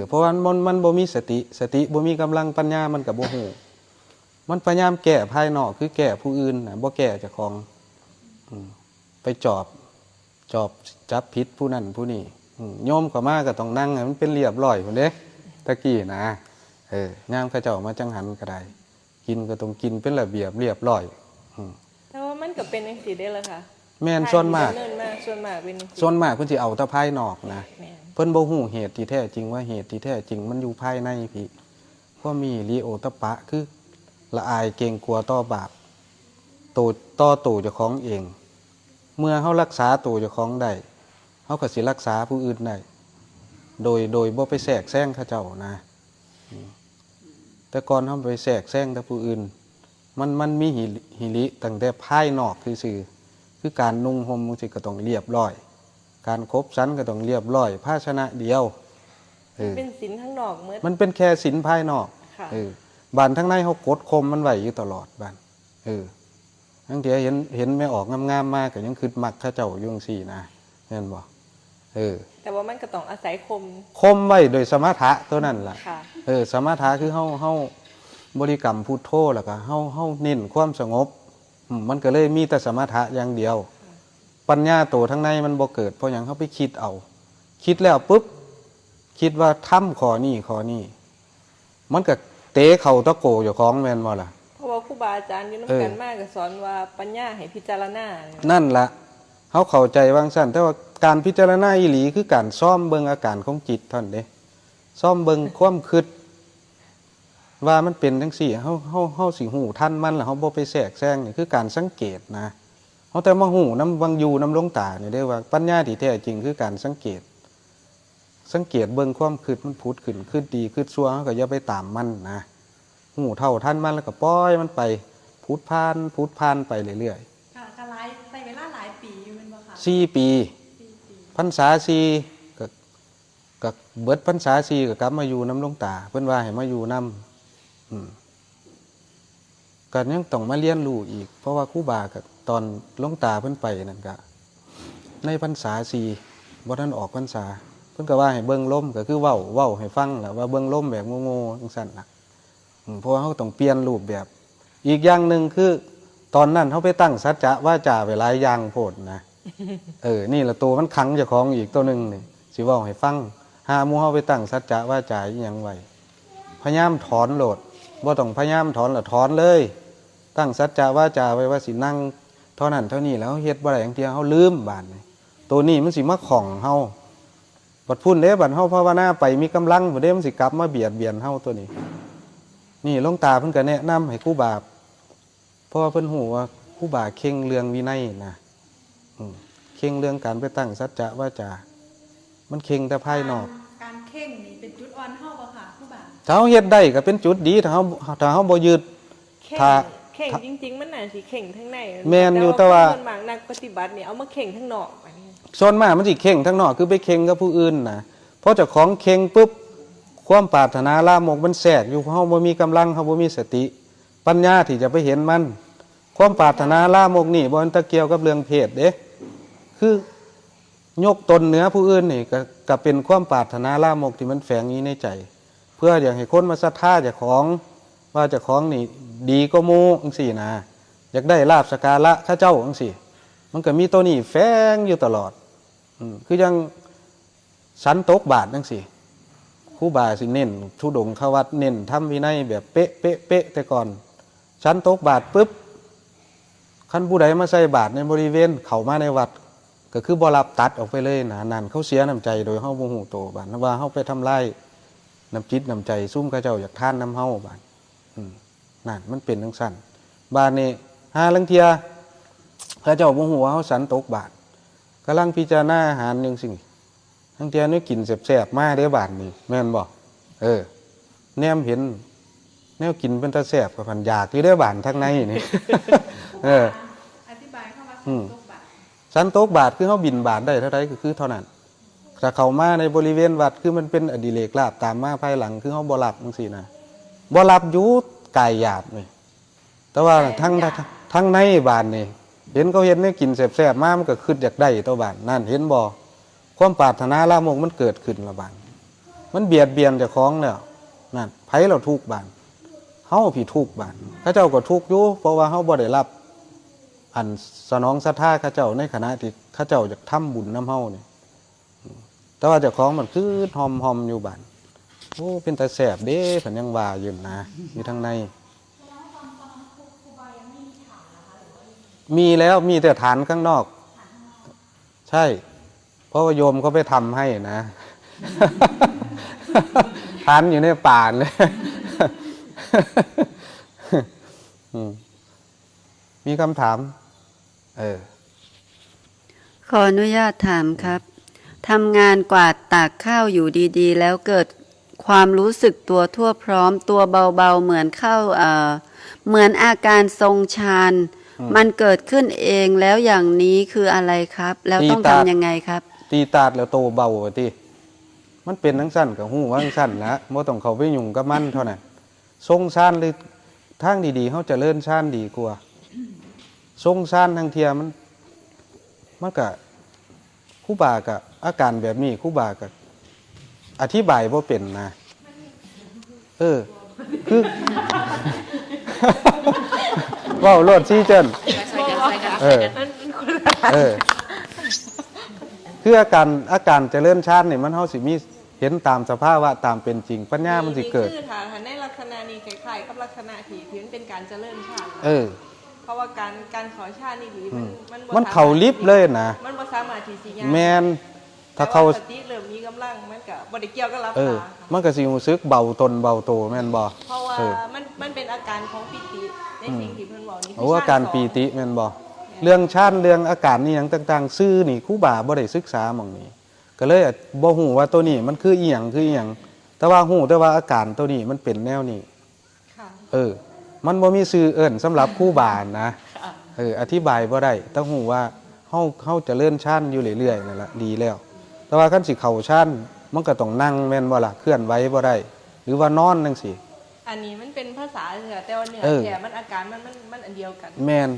เพราะว่ามันบ่มีสติบ่มีกำลังปัญญามันก็บ่ฮู้มันพยายามแก้ภายนอกคือแก้ผู้อื่นน่ะบ่แก้เจ้าของไปจอบจับผิดผู้นั้นผู้นี้โยมเข้ามาก็ต้องนั่งให้มันเป็นเรียบร้อยพุ่นเด้ตะกี้นะยามเขาเจ้ามาจังหันก็ได้กินก็ต้องกินเป็นระเบียบเรียบร้อยแต่ว่ามันก็เป็นจังซี่ได้แล้วค่ะแม่นส่วนมากเป็นส่วนมากเพิ่นสิเอาแต่ภายนอกนะเพิ่นบ่ฮู้เหตุที่แท้จริงว่าเหตุที่แท้จริงมันอยู่ภายในพี่เพราะมีลิโอตปะคือละอายเกรงกลัวต่อบาปต่อตัวเจ้าของเองเมื่อเฮารักษาตัวเจ้าของได้เฮาก็สิรักษาผู้อื่นได้โดยบ่ไปแทรกแซงเขาเจ้านะแต่ก่อนเฮาไปแทรกแซงแต่ผู้อื่นมันมีหิริตั้งแต่ภายนอกซื่อคือการนุ่งห่มมันสิก็ต้องเรียบร้อยการคบสันก็ต้องเรียบร้อยภาชนะเดียวเป็นศีลทั้งนอกมันเป็นแค่ศีลภายนอกบานทั้งในเขากดคมมันไหวอยู่ตลอดบานทั้งเดียวเห็นไม่ออกงามๆมากก็ยังคืดมักข้าเจ้ายุ่งสี่นะเห็นบ่แต่ว่ามันก็ต้องอาศัยคมไว้โดยสมถะตัวนั้นล่ะสมถะคือเฮาบริกรรมพุทโธแล้วก็เฮาเน้นความสงบมันก็เลยมีแต่สมถะอย่างเดียวปัญญาโตทั้งในมันบ่เกิดเพราะอย่างเขาไปคิดเอาคิดแล้วปุ๊บคิดว่าทำข้อนี้มันก็เตะเข่าตะโกอยู่ของแม่นบ่ล่ะเพราะว่าครูบาอาจารย์อยู่นำกันมากก็สอนว่าปัญญาให้พิจารณานั่นล่ะเขาเข้าใจวางซั่นแต่ว่าการพิจารณาอีหลีคือการซ่อมเบิ่งอาการของจิตท่านเด้ซ่อมเบิ่งความคิดว่ามันเป็นจังซี่เฮาสิฮู้ทันมันแล้วเฮาบ่ไปแทรกแซงนี่คือการสังเกตนะเฮาแต่มาฮู้นำวังอยู่นำหลวงตานี่ได้ว่าปัญญาที่แท้จริงคือการสังเกตเบิ่งความคิดมันผุดขึ้นคิดดีคิดชั่วเฮาก็อย่าไปตามมันนะฮู้เท่าทันมันแล้วก็ปล่อยมันไปผุดผ่านไปเรื่อยๆค่ะก็หลายใช้เวลาหลายปีอยู่แม่นบ่คะ4 ปีพรรษา4ก็เบิดพรรษา4ก็กลับมาอยู่นำหลวงตาเพิ่นว่าให้มาอยู่นำ ก็ยังต้องมาเรียนรู้อีก เพราะว่าครูบากับตอนหลวงตาเพิ่นไปนั่นก็ในพรรษา4บ่ทันออกพรรษาเพิ่นก็ว่าให้เบิ่งลมก็คือเว้าให้ฟังแหละว่าเบิ่งลมแบบโง่ๆจังซั่นน่ะเพราะว่าเฮาต้องเปลี่ยนรูปแบบอีกอย่างหนึ่งคือตอนนั้นเฮาไปตั้งสัจจะวาจาไว้หลายอย่างโพดนะ นี่ละตัวมันขังเจ้าของอีกตัวหนึงนี่สิเว้าให้ฟังหาหมู่เฮาไปตั้งสัจจะวาจาอีหยังไว้พยายามถอนโลดบ่ต้องพยายามถอนละถอนเลยตั้งสัจจะวาจาไว้ว่าสินั่งเท่านั้นเท่านี้แล้วเฮ็ดบ่ได้จังเที่ยเฮาลืมบาดนี้ตัวนี้มันสิมาของเฮาบัดพุ่นเด้บัดเฮาภาวนาไปมีกำลังบ่เด้มันสิกลับมาเบียดเบียนเฮาตัวนี้นี่หลวงตาเพิ่นก็แนะนำให้ครูบาเพราะว่าเพิ่นฮู้ว่าครูบาเข่งเรื่องวินัยนะเข่งเรื่องการไปตั้งสัจจะวาจามันเข่งแต่ภายนอก การเข่งนี่เป็นจุดอ่อนเฮาบ่ค่ะครูบา ถ้าเฮาเฮ็ดได้ก็เป็นจุดดีถ้าเฮาบ่ยึด เข่ง ถ้า เข่งจริงๆมันน่าสิเข่งทั้งใน แม่นอยู่แต่ว่า ส่วนมากนักปฏิบัติเนี่ยเอามาเข่งทั้งนอกอันนี้ ส่วนมากมันสิเข่งทั้งนอกคือไปเข่งกับผู้อื่นนะเพราะเจ้าของเข่งปุ๊บความปรารถนาลามกมันแทรกอยู่เฮาบ่มีกำลังเฮาบ่มีสติปัญญาที่จะไปเห็นมันความปรารถนาลามกนี่บ่มันตะเกี่ยวกับเรื่องเพศเด้คือยกตนเหนือผู้อื่นนี่ก็เป็นความปรารถนาลามกที่มันแฝงอยู่ในใจ เพื่ออยากให้คนมาศรัทธาเจ้าของว่าเจ้าของนี่ดีก็โมจังซี่นะอยากได้ลาภสักการะข้าเจ้าจังซี่มันก็มีตัวนี้แฝงอยู่ตลอดคือยังสันตกบาทจังซี่ครูบาสิเน้นทุดงเข้าวัดเน้นทำวินัยแบบเป๊ะเป๊ะเป๊ะแต่ก่อนสันตกบาทปุ๊บคันผู้ใดมาใส่บาทในบริเวณเข้ามาในวัดก็คือบ่รับตัดออกไปเลยนะนั่นเขาเสียน้ำใจโดยเฮาบ่ฮู้โตบาดว่าเฮาไปทำลายน้ำจิตน้ำใจซุ่มเขาเจ้าอยากทานน้ำเฮาบาดนั่นมันเป็นจังซั่นบาดนี้หาลังเทียเขาเจ้าบ่ฮู้ว่าเฮาสันตกบาทกำลังพิจารณาอาหารจังซี่ลังเทียนี่กินแซ่บๆมาเด้บาดนี้แม่นบ่แนมเห็นแนวกินเป็นตาแซ่บก็พันอยากอยู่เด้บาดทางในนี่ อธิบายเข้ามาสันตกบาท สันตกบาทคือเขาบินบาทได้เท่าไรก็คือเท่านั้นถ้าเขามาในบริเวณวัดคือมันเป็นอดิเรกลาภตามมาภายหลังคือเขาบ่รับจังซี่นะบ่รับอยู่กายหยาบนี่แต่ว่าทั้งในบาทนี่เห็นเขาเห็นเนี่ยกินแซ่บๆมามันก็ขึ้นอยากได้ตัวบาทนั่นเห็นบ่ความปรารถนาลามกมันเกิดขึ้นละบาทมันเบียดเบียนเจ้าของแล้วนั่นไผเราทุกข์บาทเฮาผิดทุกข์บาทเขาเจ้าก็ทุกข์อยู่เพราะว่าเฮาบ่ได้รับอันสนองศรัทธาข้าเจ้าในขณะที่ข้าเจ้าจะทำบุญน้ำเฮาเนี่ยแต่ว่าเจ้าของมันคือหอมอยู่บ้านโอ้เป็นตาแสบเด้ผันยังว่าอยู่นะมีทางในมีแล้วมีแต่ฐานข้างนอก ใช่เพราะว่าโยมเขาไปทำให้นะ ฐานอยู่ในป่าเลย มีคำถามขออนุญาตถามครับทำงานกวาดตากข้าวอยู่ดีๆแล้วเกิดความรู้สึกตัวทั่วพร้อมตัวเบาๆเหมือนเข้าเหมือนอาการทรงฌานมันเกิดขึ้นเองแล้วอย่างนี้คืออะไรครับ แล้วต้องทำยังไงครับตีตาดแล้วโตเบาว่าติมันเป็นทั้งสั้นกับหูว่าทั้งสั้นนะบ่ต้องเขาไปยุ่งกับมันเท่านั้นทรงฌานหรือทางดีๆเขาจะเลื่อนฌานดีกว่าทรงฌานทางเทียมันก็ครูบากับอาการแบบนี้ครูบากับอธิบายว่าเป็นนะคือ ว้าวโลดซี่เจิ้นคืออาการเจริญฌานนี่มันเฮาสิมีเห็นตามสภาวะตามเป็นจริงปัญญามันสิเกิดคือฐานในลักษณะนี้คล้ายๆกับลักษณะที่มันเป็นการเจริญฌานเพราะว่าการขอฌานนี่ดีมันเข้าลิฟต์เลยนะมันบ่สามารถที่สิยากแม่นถ้าเขาสติเริ่มมีกำลังมันก็บ่ได้เกี่ยวกับรับตามันก็สิรู้สึกเบาตนเบาโตแม่นบ่เพราะว่ามันเป็นอาการของปิติในสิ่งที่เพิ่นบอกนี่คืออาการปีติแม่นบ่เรื่องฌานเรื่องอาการนี่หยังต่างๆซื่อนี่ครูบาบ่ได้ศึกษาหม่องนี้ก็เลยบ่ฮู้ว่าตัวนี้มันคืออีหยังแต่ว่าฮู้แต่ว่าอาการตัวนี้มันเป็นแนวนี้ค่ะมันบ่มีชื่อเอิ้นสำหรับครูบานะอธิบายบ่ได้ต้องฮู้ว่าเฮาจะเลื่อนฌานอยู่เรื่อยๆนั่นล่ะดีแล้วแต่ว่าคันสิเข้าฌานมันก็ต้องนั่งแม่นบ่ล่ะเคลื่อนไหวบ่ได้หรือว่านอนจังซี่ อันนี้มันเป็นภาษาเหนือแต่ว่าเหนือแท้มันอาการมันอันเดียวกันแมน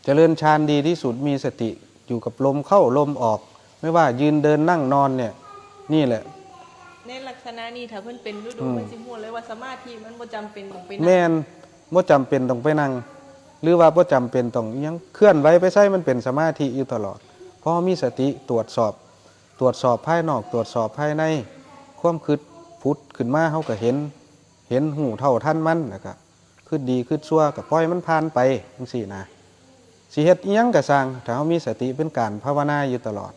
เจริญฌานดีที่สุดมีสติอยู่กับลมเข้าลมออก ไม่ว่ายืนเดินนั่งนอนเนี่ยนี่แหละในลักษณะนี้ถ้าเพิ่นเป็นฤดูมันสิฮู้เลยว่าสมาธิมันบ่จำเป็นต้องไปแมนบ่จำเป็นต้องไปนั่งหรือว่าบ่จำเป็นต้องยังเคลื่อนไหวไปใช้มันเป็นสมาธิอยู่ตลอดเพราะมีสติตรวจสอบภายนอกตรวจสอบภายในความคิดพุทธขึ้นมาเฮาก็เห็นหูเท่าทันมันนะครับคิดดีคิดชั่วก็ปล่อยมันผ่านไปจังซี่นะสิเฮ็ดอิหยังก็สร้างถ้าเฮามีสติเป็นการภาวนาอยู่ตลอด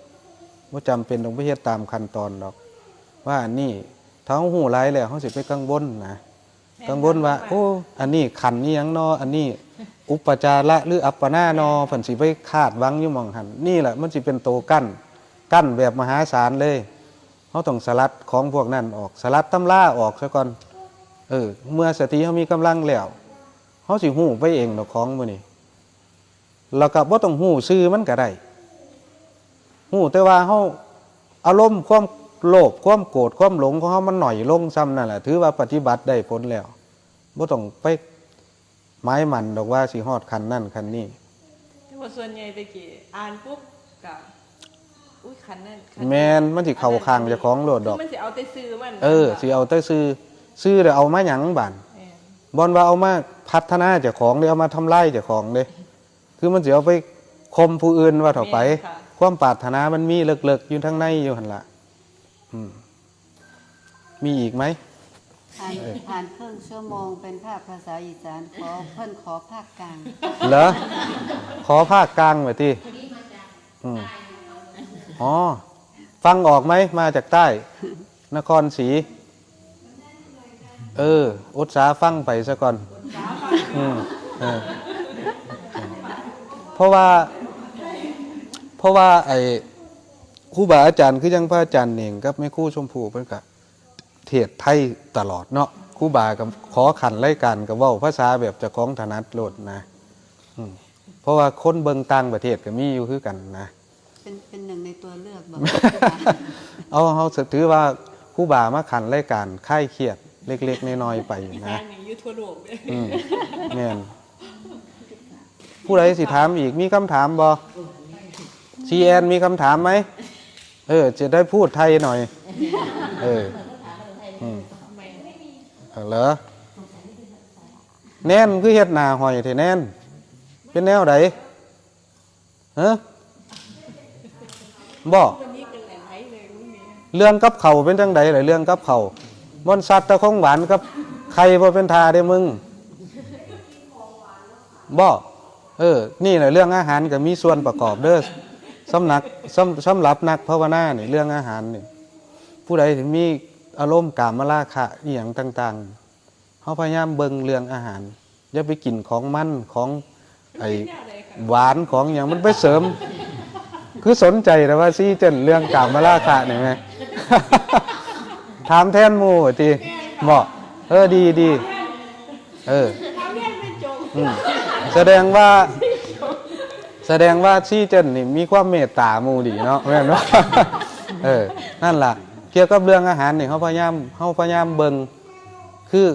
บ่จำเป็นต้องไปเฮ็ดตามขั้นตอนหรอกว่าอันนี้ถ้าเฮาฮู้หลายแล้วเฮาสิไปกังวลนะกังวลว่าโอ้อันนี้ขันนี้หยังนออันนี้อุปจาระหรืออัปปนานอเพิ่นสิไปคาดหวังอยู่หม่องหันนี่แหละมันสิเป็นโตกั้นแบบมหาศาลเลยเฮาต้องสลัดของพวกนั้นออกสลัดตำราออกซะก่อนเมื่อสติเฮามีกำลังแล้วเฮาสิฮู้ไปเองดอกของมื้อนี้แล้วก็บ่ต้องฮู้ชื่อมันก็ได้ฮู้แต่ว่าเฮาอารมณ์ความโลภความโกรธความหลงของเฮามันหน่อยลงซ้ำนั่นแหละถือว่าปฏิบัติได้ผลแล้วบ่ต้องไปหมายมั่นดอกว่าสิฮอดคันนั่นคันนี้แต่ว่าส่วนใหญ่ตะกี้อ่านปุ๊บก็อุ้ยคันนั่นแม่นมันสิเข้าข้างเจ้าของโลดดอกมันสิเอาแต่ซื้อมันสิเอาแต่ซื้อแล้วเอามาหยังบัดบ่ว่าเอามาพัฒนาเจ้าของหรือเอามาทำลายเจ้าของเด้คือมันสิเอาไปคมผู้อื่นว่าเท่าไปความปรารถนามันมีเลิกๆอยู่ทั้งในอยู่หั่นล่ะมีอีกไหมผ่านครึ่งชั่วโมงเป็นภาคภาษาอีสานขอภาคกลางเหรอขอภาคกลางไว้ที่อ๋อฟังออกไหมมาจากใต้นครศรีอุตสาฟังไปซะก่อนเพราะว่าไอ้ครูบาอาจารย์คือยังพระอาจารย์เองกับแม่ครูชมพูเพิ่นก็เทศไทยตลอดเนาะครูบาก็ขอขันรายการก็เว้าภาษาแบบเจ้าของถนัดโลดนะเพราะว่าคนเบิ่งต่างประเทศก็มีอยู่คือกันนะเป็นหนึ่งในตัวเลือกบ่เฮาถือว่าครูบามาขันรายการคลายเครียดเล็กๆน้อยๆไปนะอยู่ทั่วโลกแม่นผู้ใดสิถามอีกมีคำถามบ่CN มีคำถามไหมจะได้พูดไทยหน่อยเหรอแน่นคือเฮ็ดหน้าหอยแท้แน่นเป็นแนวใดบ่เรื่องกับเขาเป็นจังใดล่ะเรื่องกับเขาบ่สัตว์ตะของหวานกับใครบ่เป็นทาได้มึงบ่นี่แหละเรื่องอาหารก็มีส่วนประกอบเด้อสำหรับนักภาวนานี่เรื่องอาหารนี่ผู้ใดถึงมีอารมณ์กามราคะอีหยังต่างๆเฮาพยายามเบิ่งเรื่องอาหารอย่าไปกินของมันของไอ้หวานของหยังมันไปเสริมคือสนใจแต่ว่าซี่เจนเรื่องกามราคะนี่แม่ถามแทนหมู่ติบ่ดีแสดงว่าซี่เจนนี่มีความเมตตาหมู่ดีเนาะแม่นบ่นั่นล่ะเกี่ยวกับเรื่องอาหารนี่เฮาพยายามเบิ่งคือ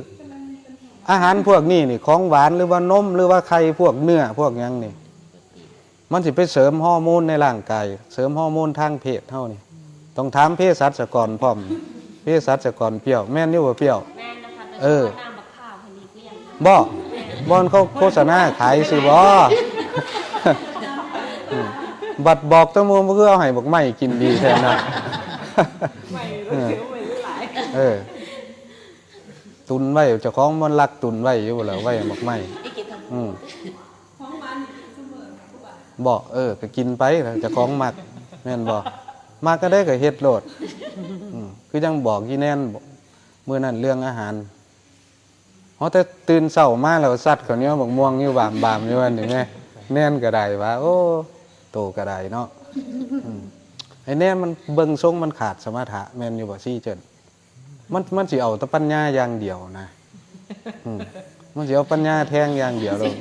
อาหารพวกนี้นี่ของหวานหรือว่านมหรือว่าไข่พวกเนื้อพวกหยังนี่มันสิไปเสริมฮอร์โมนในร่างกายเสริมฮอร์โมนทางเพศเฮานี่ต้องถามเภสัชกรพร้อมเภสัชกรเปรี้ยวแม่นอยู่บ่เปรี้ยวแม่นนะคะน้ำบักข้าวให้ดีเกลี้ยงบ่อนเขาโฆษณาขายสิบ่บัดบอกตะมูบ่คือเอาให้บักไม้กินดีแท้นะไม่รู้หลายตุนไว้เจ้าของมันรักตุนไว้อยู่แล้วไว้บักไม้บ่ก็กินไปเจ้าของมักแม่นบ่มักก็ได้ก็เฮ็ดโลดคือจังบอกอีแน่นมื้อนั้นเรื่องอาหารเฮาแต่ตื่นเช้ามาแล้วสัตว์ข้าวเหนียวบักม่วงอยู่บามๆอยู่ว่านี่แม่แน่นก็ได้ว่าโอ้โตก็ได้เนาะไอ้แน่มันเบิ่งทรงมันขาดสมถะแม่นอยู่บ่ซี่เจินมันสิเอาแต่ปัญญาอย่างเดียวนะมันสิเอาปัญญาแทงอย่างเดียวเลย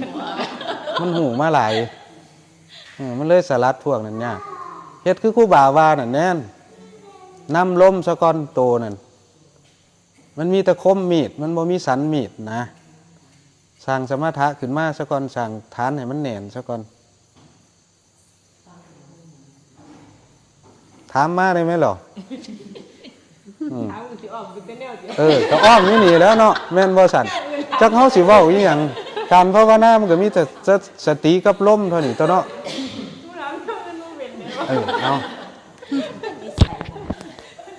มันหูมาหลายมันเลยสลัดพวกนั้นยากเฮ็ดคือครูบาว่านั่นแน่นนำลมสะก่อนโตนั่น มันมีแต่คมมีดมันบ่มีสันมีดนะสร้างสมถะขึ้นมาซะก่อนสร้างฐานให้มันแน่นซะก่อนถามมาได้ไหมหรอ ถามสิออกเป็นแนวสิ ก็อ้อมนี่นี่แล้วเนาะแม่นบ่สั่นจักเฮาสิเว้าอีหยังการภาวนามันก็มีแต่สติกับลมเท่านี้ตัวเนาะ ผู้รับเงินบ่เป็นเด้อ เอา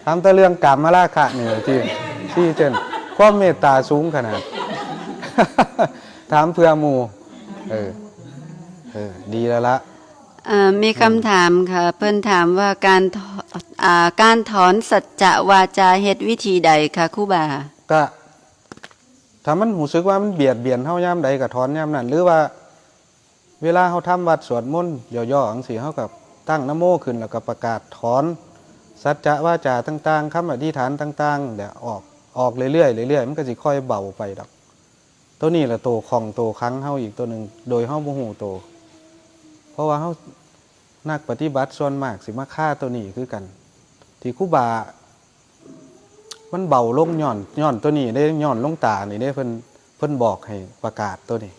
ทำแต่เรื่องกามราคะนี่ที่เจนความเมตตาสูงขนาด ถามเพื่อหมู่ดีแล้วละ มีคำถามค่ะ เพิ่นถามว่าการถอนสัจจะวาจาเฮ็ดวิธีใดคะครูบา ก็ถ้ามันรู้สึกว่ามันเบียดเบียนเฮายามใดก็ถอนยามนั้นหรือว่าเวลาเฮาทำวัดสวดมนต์ย่อๆจังซี่เฮาก็ตั้งนะโมขึ้นแล้วก็ประกาศถอนสัจจะวาจาต่างๆคำอธิษฐานต่างๆเดี๋ยวออกเรื่อยๆเรื่อยๆมันก็สิค่อยเบาไปดอกตัวนี้แหละโตของโตครั้งเฮาอีกตัวหนึ่งโดยเฮาบ่ฮู้โตเพราะว่าเฮานักปฏิบัติส่วนมากสิมาฆ่าตัวนี้คือกันที่ครูบามันเบาลงย่อนตัวนี้ได้ย่อนลงตานี่ได้เพิ่นบอกให้ประกาศตัวนี้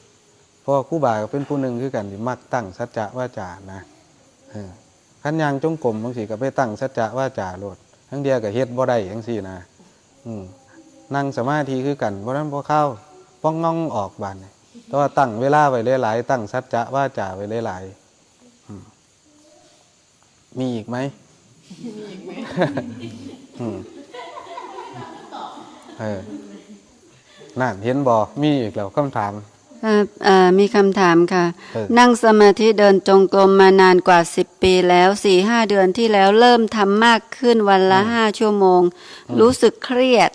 เพราะครูบาก็เป็นผู้หนึ่งคือกันที่มักตั้งสัจจะวาจานะคันยางจงกรมบางทีก็ไปตั้งสัจจะวาจาโลดทั้งเดียวก็เฮ็ดบ่ได้จังซี่นะนั่งสมาธิคือกันเพราะนั้นพอเข้าป้องงองออกบานนี่แต่ว่าตั้งเวลาไว้หลายๆตั้งสัจจะวาจาไว้หลายๆมีอีกไหมนั่นเห็นบ่มีอีกแล้วคำถามมีคำถามค่ะ นั่งสมาธิเดินจงกรมมานานกว่า10 ปีแล้ว 4-5 เดือนที่แล้วเริ่มทำมากขึ้นวันละ5 ชั่วโมงรู้สึกเครียด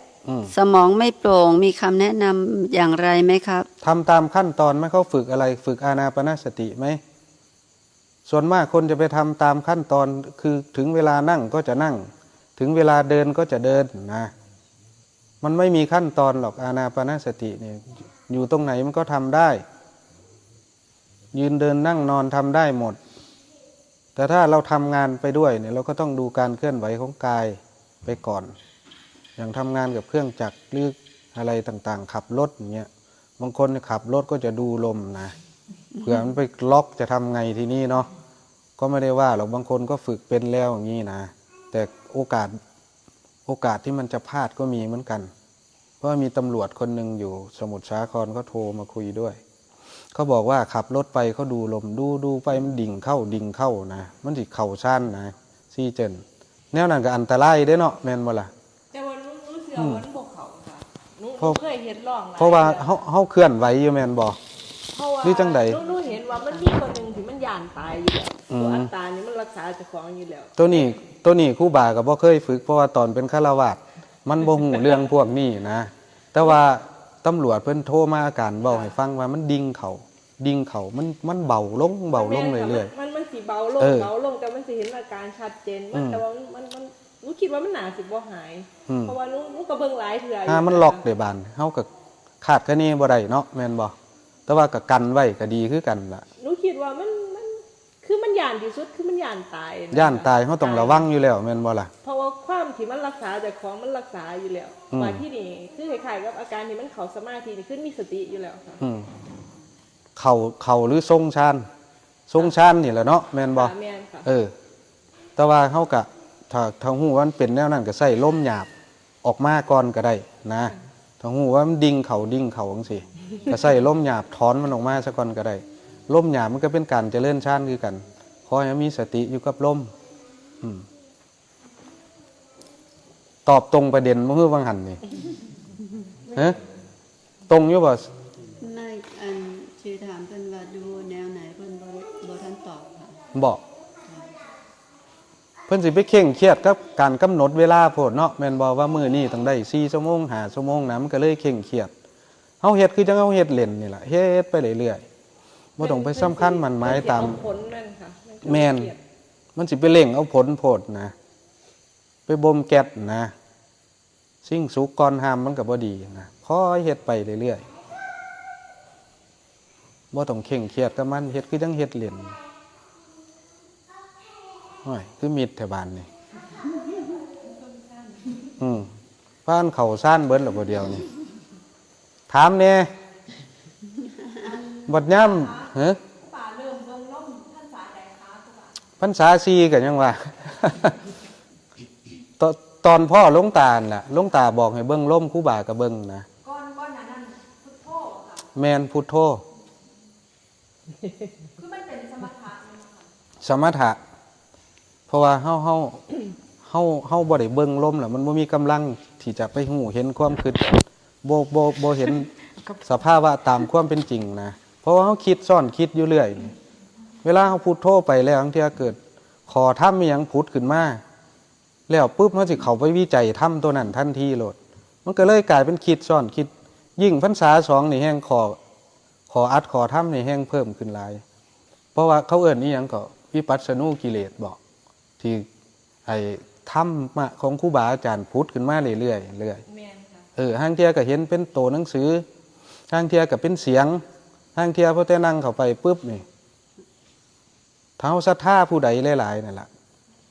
สมองไม่โปร่งมีคำแนะนำอย่างไรไหมครับทำตามขั้นตอนไหมเขาฝึกอะไรฝึกอานาปานสติไหมส่วนมากคนจะไปทำตามขั้นตอนคือถึงเวลานั่งก็จะนั่งถึงเวลาเดินก็จะเดินนะมันไม่มีขั้นตอนหรอกอานาปานสติเนี่ยอยู่ตรงไหนมันก็ทำได้ยืนเดินนั่งนอนทำได้หมดแต่ถ้าเราทำงานไปด้วยเนี่ยเราก็ต้องดูการเคลื่อนไหวของกายไปก่อนอย่างทำงานกับเครื่องจักรหรืออะไรต่างๆขับรถอย่างเงี้ยบางคนขับรถก็จะดูลมนะเผื่อมันไปล็อกจะทำไงทีนี้เนาะก็ไม่ได้ว่าหรอกบางคนก็ฝึกเป็นแล้วอย่างนี้นะแต่โอกาสที่มันจะพลาดก็มีเหมือนกันเพราะมีตำรวจคนหนึ่งอยู่สมุทรสาครเขาโทรมาคุยด้วยเขาบอกว่าขับรถไปเขาดูลมดูไปมันดิ่งเข้านะมันสิเข่าชั้นนะซี่เจนแนวนั้นก็อันตรายได้เนาะแม่นบ่ล่ะแต่ว่ารู้เสือมันบ่เข้าค่ะหนูเคยเห็นลองเพราะว่าเฮาเคลื่อนไหวอยู่แม่นบ่หรือจังใดหนูเห็นว่ามันมีคนนึงที่มันย่านตายอยู่แล้วตัวอัตตานี่มันรักษาเจ้าของอยู่แล้วตัวนี้ครูบาก็บ่เคยฝึกเพราะว่าตอนเป็นฆราวาสมันบ่ฮู้เรื่องพวกนี้นะแต่ว่าตำรวจเพิ่นโทรมาอาการเว้าให้ฟังว่ามันดิ่งเข้ามันเบาลงเรื่อยๆมันสิเบาลงแต่มันสิเห็นอาการชัดเจนมันแต่ว่ามันหนูคิดว่ามันน่าสิบ่หายเพราะว่าหนูก็เบิ่งหลายเทื่อมันล็อกได้บานเฮาก็คาดคะเนบ่ได้เนาะแม่นบ่แต่ว่าก็กันไว้ก็ดีคือกันล่ะหนูคิดว่ามันคือมันย่านที่สุดคือมันย่านตายเฮาต้องระวังอยู่แล้วแม่นบ่ล่ะเพราะว่าความที่มันรักษาเจ้าของมันรักษาอยู่แล้วว่าที่นี่คือคล้ายๆกับอาการที่มันเข้าสมาธินี่คือมีสติอยู่แล้วค่ะเข่าหรือทรงชานนี่แหละเนาะแม่นบ่แม่นค่ะแต่ว่าเฮาก็ถ้าฮู้ว่ามันเป็นแนวนั้นก็ใส่ลมหยาบออกมาก่อนก็ได้นะถ้าฮู้ว่ามันดิ่งเข่าจังซี่ก็ใส่ลมหยาบถอนมันออกมาซะก่อนก็ได้ลมหยาบมันก็เป็นการเจริญฌานคือกันขอให้มีสติอยู่กับลมตอบตรงประเด็นบ่ฮู้ว่าหั่นนี่ฮะตรงอยู่บ่ไม่ชื่อถามเพิ่นว่าดูแนวไหนเพิ่นบ่ทันตอบค่ะบอกเพิ่นสิไปเข่งเครียดกับการกำหนดเวลาโพดเนาะแม่นบ่ว่ามื้อนี้ต้องได้4 ชั่วโมง5 ชั่วโมงนะมันก็เลยเข่งเครียดเฮาเฮ็ดคือจังเฮาเฮ็ดเล่นนี่ล่ะเฮ็ดไปเรื่อยๆบ่ต้องไปสำคัญมันหมายตามผลมันค่ะแม่นมันสิไปเร่งเอาผลโพดนะไปบ่มแก๊สนะสิ่งสุกก่อนห้ามมันก็บ่ดีนะขอเฮ็ดไปเรื่อยๆบ่ต้องเข่งเครียดกับมันเฮ็ดคือจังเฮ็ดเล่นโอ้ยคือมิดแถวบ้านนี่ บ้านเขาซ่านเบิดหรือบ่เดียวนี่ถามเนี่ยบัดย่ำป่าเริ่มเบิ่งล่มท่านสาใดคะทุกป่า พรรษาซีกันยังว่า ตอนพ่อหลวงตาน่ะหลวงตาบอกให้เบิ่งล่มครูบาก็เบิ่งนะ ก้อนนั้นพุทโธค่ะ แมนพุทโธ คือมันเป็นสมถะเลยค่ะ สมถะเพราะว่าเฮาบ่ได้เบิ่งลมแล้วมันบ่มีกำลังที่จะไปหูเห็นความคิดบ่เห็นสภาวะตามความเป็นจริงนะเพราะว่าเฮาคิดซ่อนคิดอยู่เรื่อยเวลาเฮาพุทโธไปแล้วบางทีเกิดขอธรรมอีหยังผุดขึ้นมาแล้วปุ๊บมันสิเข้าไปวิจัยธรรมตัวนั้นทันทีโลดมันก็เลยกลายเป็นคิดซ่อนคิดยิ่งพรรษา2นี่แฮงขออัดขอธรรมนี่แฮงเพิ่มขึ้นหลายเพราะว่าเขาเอิ้นอีหยังก็วิปัสสนูกิเลสบอกที่ไอ้ธรรมะของครูบาอาจารย์พุทธขึ้นมาเรื่อยๆเรื่อย แม่นค่ะ ห้างเทียก็เห็นเป็นโตหนังสือห้างเทียก็เป็นเสียงห้างเทียพอแต่นั่งเข้าไปปุ๊บนี่เท้าศรัทธาผู้ใดหลายๆนั่นแหละ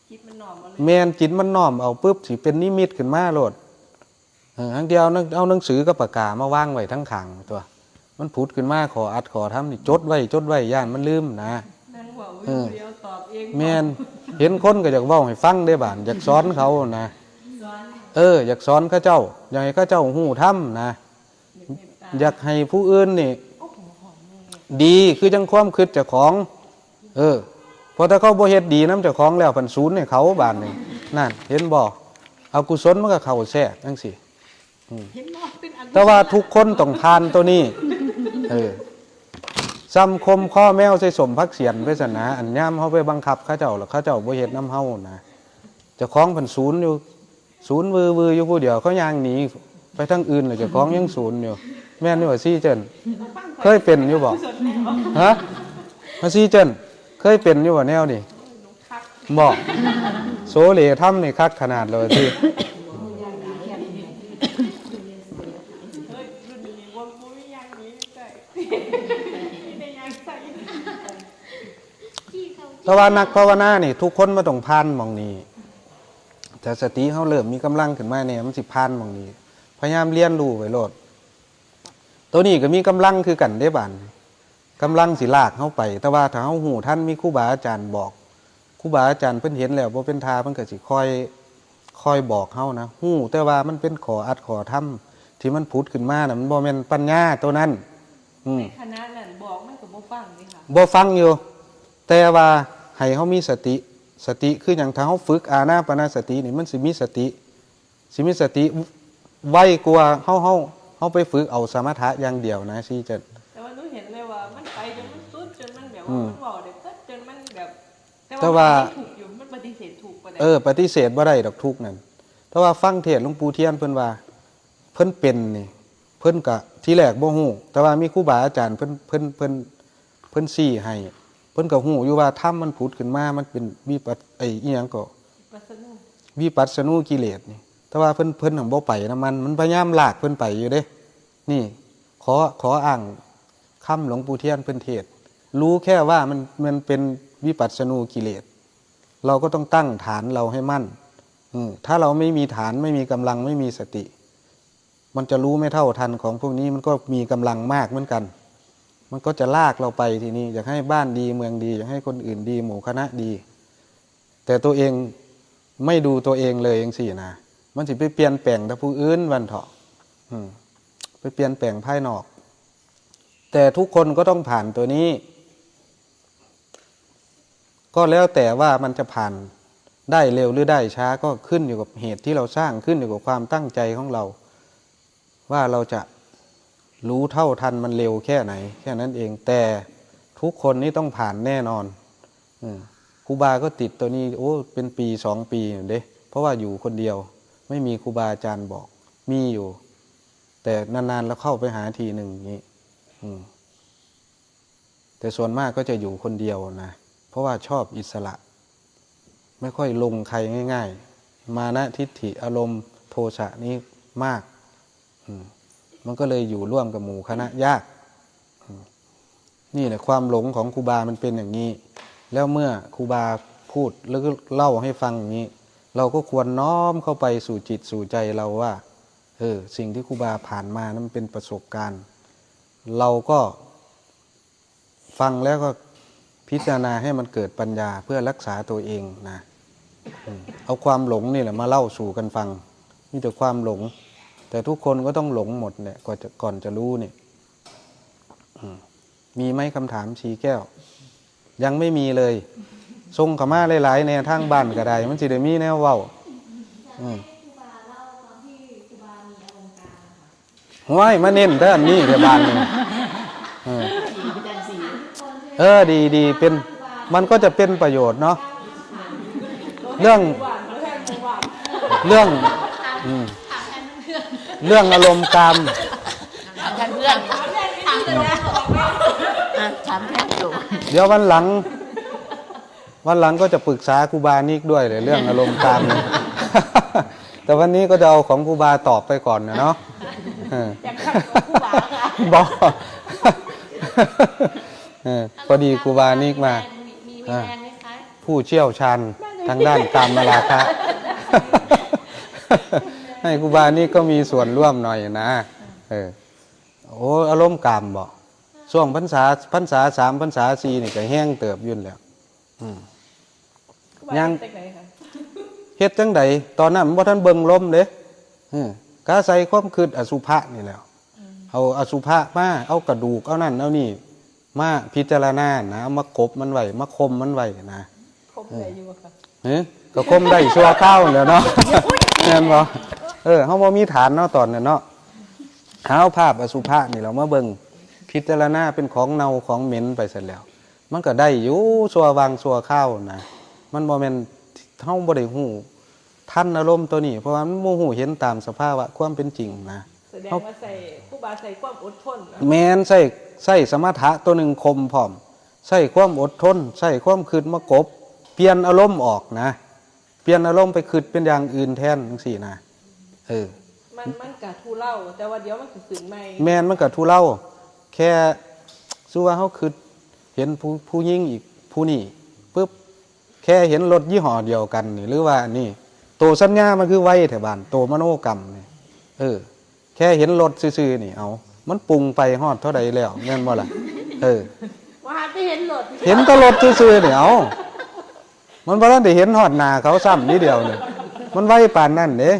คิดมันหน่อมมาเลย แมนจิตมันน้อมเอาปุ๊บสิเป็นนิมิตขึ้นมาโลดห้างเทียเอาหนังสือกับปากกามาวางไว้ทั้งขังตัวมันพุทธขึ้นมาขออัดขอทำนี่จดไว้ย่านมันลืมนะ นั่งเว้าอยู่เดียวตอบเอง แมนเห็นคนก็อยากเว้าให้ฟังได้บ้านอยากสอนเขานะ สอน อยากสอนข้าเจ้าอยากให้ข้าเจ้าหู้ธรรมนะอยากให้ผู้อื่นนี่ดีคือจังความคิดเจ้าของเพราะถ้าเขาบ่เฮ็ดดีนำเจ้าของแล้วพันศูนย์ให้เขาบาดนึงนั่นเห็นบ่เอากุศลมันก็เข้าแทรกจังซี่ เห็นบ่เป็นอัน แต่ว่าทุกคนต้องผ่านตัวนี้ซ้ำคมข้อแมวใส่สมพักเสียนไปซะนะอันย่ำเฮาไปบังคับเขาเจ้าแล้วเขาเจ้าบ่เฮ็ดนำเฮานะเจ้าของพันศูนย์อยู่ศูนย์วืออยู่ผู้เดียวเขาย่างหนีไปทางอื่นแล้วเจ้าของยังศูนย์อยู่แม่นอยู่ว่าซี่เจิ้นเคยเป็นอยู่บ่ฮะมาซี่เจิ้นเคยเป็นอยู่บ่แนวนี่บ่โสเหลทำนี่คักขนาดเลยที่ เฮ้ยรุ่นนี้ว่าบ่มีอย่างนี้ใส่ไม่ได้อย่างใส่ เพราะว่านักภาวนานี่ทุกคนมาต้องผ่านหม่องนี้แต่สติเฮาเริ่มมีกำลังขึ้นมาเนี่ยมันสิผ่านหม่องนี้พยายามเรียนรู้ไว้โลดตัวนี้ก็มีกำลังคือกันได้บัดกำลังสิลากเฮาไปแต่ว่าถ้าเฮาฮู้ทันมีครูบาอาจารย์บอกครูบาอาจารย์เพิ่นเห็นแล้วบ่เป็นทาเพิ่นก็สิคอยบอกเฮานะฮู้แต่ว่ามันเป็นขออัดขอทำที่มันผุดขึ้นมาน่ะมันบ่แม่นปัญญาตัวนั้นคณะนั้นบอกมันก็บ่ฟังเลยค่ะ บ่ฟังอยู่แต่ว่าให้เฮามีสติคือหยังถ้าเฮาฝึกอานาปานสตินี่มันสิมีสติไวกว่าเฮาไปฝึกเอาสมถะอย่างเดียวนะสิจะ แต่ว่าหนูเห็นเลยว่ามันไปจนมันสุดจนมันแบบว่ามันบอกได้เกิดจนมันแบบ แต่ว่า มันถูกอยู่มันปฏิเสธถูกปะเนี่ย ปฏิเสธบ่ได้ดอกทุกข์นั่นแต่ว่าฟังเทศน์หลวงปู่เทียนเพิ่นว่าเพิ่นเป็นนี่เพิ่นก็ที่แรกบ่ฮู้แต่ว่ามีครูบาอาจารย์เพิ่นชี้ให้เพิ่นก็ฮู้อยู่ว่าธรรมมันผุดขึ้นมามันเป็นวิปัสอีหยังก็ ปัสนุ วิปัสสนูกิเลสนี่แต่ว่าเพิ่นของบ่ไปนะมันพยายามลากเพิ่นไปอยู่เด้นี่ขออ้างคำหลวงปู่เทียนเพิ่นเทศน์รู้แค่ว่ามันเป็นวิปัสสนูกิเลสเราก็ต้องตั้งฐานเราให้มั่นถ้าเราไม่มีฐานไม่มีกำลังไม่มีสติมันจะรู้ไม่เท่าทันของพวกนี้มันก็มีกำลังมากเหมือนกันมันก็จะลากเราไปทีนี้อยากให้บ้านดีเมืองดีอยากให้คนอื่นดีหมู่คณะดีแต่ตัวเองไม่ดูตัวเองเลยจังซี่นะมันสิไปเปลี่ยนแปลงแต่ผู้อื่นวันเถาะไปเปลี่ยนแปลงภายนอกแต่ทุกคนก็ต้องผ่านตัวนี้ก็แล้วแต่ว่ามันจะผ่านได้เร็วหรือได้ช้าก็ขึ้นอยู่กับเหตุที่เราสร้างขึ้นอยู่กับความตั้งใจของเราว่าเราจะรู้เท่าทันมันเร็วแค่ไหนแค่นั้นเองแต่ทุกคนนี่ต้องผ่านแน่นอนครูบาก็ติดตัวนี้เป็นปี2 ปีเด้เพราะว่าอยู่คนเดียวไม่มีครูบาอาจารย์บอกมีอยู่แต่นานๆแล้วเข้าไปหาทีหนึ่งนี้แต่ส่วนมากก็จะอยู่คนเดียวนะเพราะว่าชอบอิสระไม่ค่อยลงใครง่ายๆมานะทิฏฐิอารมณ์โทสะนี้มากมันก็เลยอยู่ร่วมกับหมู่คณะยากนี่แหละความหลงของครูบามันเป็นอย่างนี้แล้วเมื่อครูบาพูดแล้วก็เล่าให้ฟังอย่างนี้เราก็ควรน้อมเข้าไปสู่จิตสู่ใจเราว่า สิ่งที่ครูบาผ่านมานั้นเป็นประสบการณ์ เราก็ฟังแล้วก็พิจารณาให้มันเกิดปัญญาเพื่อรักษาตัวเองนะเอาความหลงนี่แหละมาเล่าสู่กันฟังมีแต่ความหลงแต่ทุกคนก็ต้องหลงหมดเนี่ยก่อนจะรู้เนี่ยมีไหมคำถามชีแก้วยังไม่มีเลยทรงเขามาหลายๆในทางบ้านก็ได้มันสิได้มีแนวเว้าห้วยมาเน้นแต่อันนี้เดี๋ยวบ้านนี่ดีเป็นมันก็จะเป็นประโยชน์เนาะเรื่องเรื่องอารมณ์กามเดี๋ยววันหลังก็จะปรึกษาครูบานิกด้วยเลยเรื่องอารมณ์กามแต่วันนี้ก็จะเอาของครูบาตอบไปก่อนนะเนาะบอกพอดีครูบานิกมาผู้เชี่ยวชาญทางด้านกามราคะให้ครูบานิกก็มีส่วนร่วมหน่อยนะโอ้อารมณ์กามบอกช่วงพรรษา3พรรษา4นี่ก็แห้งเติบยุ่นแล้วยังเฮ็ดจังใดตอนนั้นบ่ทันเบิ่งลมเด้กาใส่ความคิดอสุภะนี่แหล้วเอาอสุภะมาเอากระดูกเอานั่นเอานี่มาพิจารณานะมากบมันไว้มาคมมันไว้นะคมได้อยู่ค่ะก็คมได้ชั่วข้าวแล้วเนาะแม่นบ่เฮาบ่มีฐานเนาะตอนนั้นเนาะเอาภาพอสุภะนี่เรามาเบิ่งพิจารณาเป็นของเน่าของเหม็นไปเสร็จแล้วมันก็ได้อยู่ชั่ววางชั่วข้าวนะมันบ่แม่นเฮาบ่ได้ฮู้ท่านอารมณ์ตัวนี้เพราะว่ามันโมโหเห็นตามสภาวะความเป็นจริงนะแสดงว่าใส่ครูบาใส่ความอดทนแมนใส่สมถะตัวหนึ่งคมพร้อมใส่ความอดทนใส่ความคืดมากบเปลี่ยนอารมณ์ออกนะเปลี่ยนอารมณ์ไปคืดเป็นอย่างอื่นแทนจังซี่นะมันกะทุเล่าแต่ว่าเดี๋ยวมันสิสึงใหม่แมนมันกะทุเล่าแค่สู้ว่าเฮาคืดเห็นผู้หญิงอีกผู้นี้ปึ๊บแค่เห็นรถยี่ห้อเดียวกันนี่หรือว่านี่โตสัญญามันคือไว้แถวบ้านโตมโนกรรมนี่แค่เห็นรถซื่อๆนี่เอามันปรุงไปฮอดเท่าใดแล้วแม่นบ่ล่ะว่าไปเห็นรถเห็นแตรถซื่อๆนี่เอามันบ่ทันได้เห็นฮอดหน้าเขาซ้ำนิดเดียวนี่มันไว้ปานนั้นเด้เ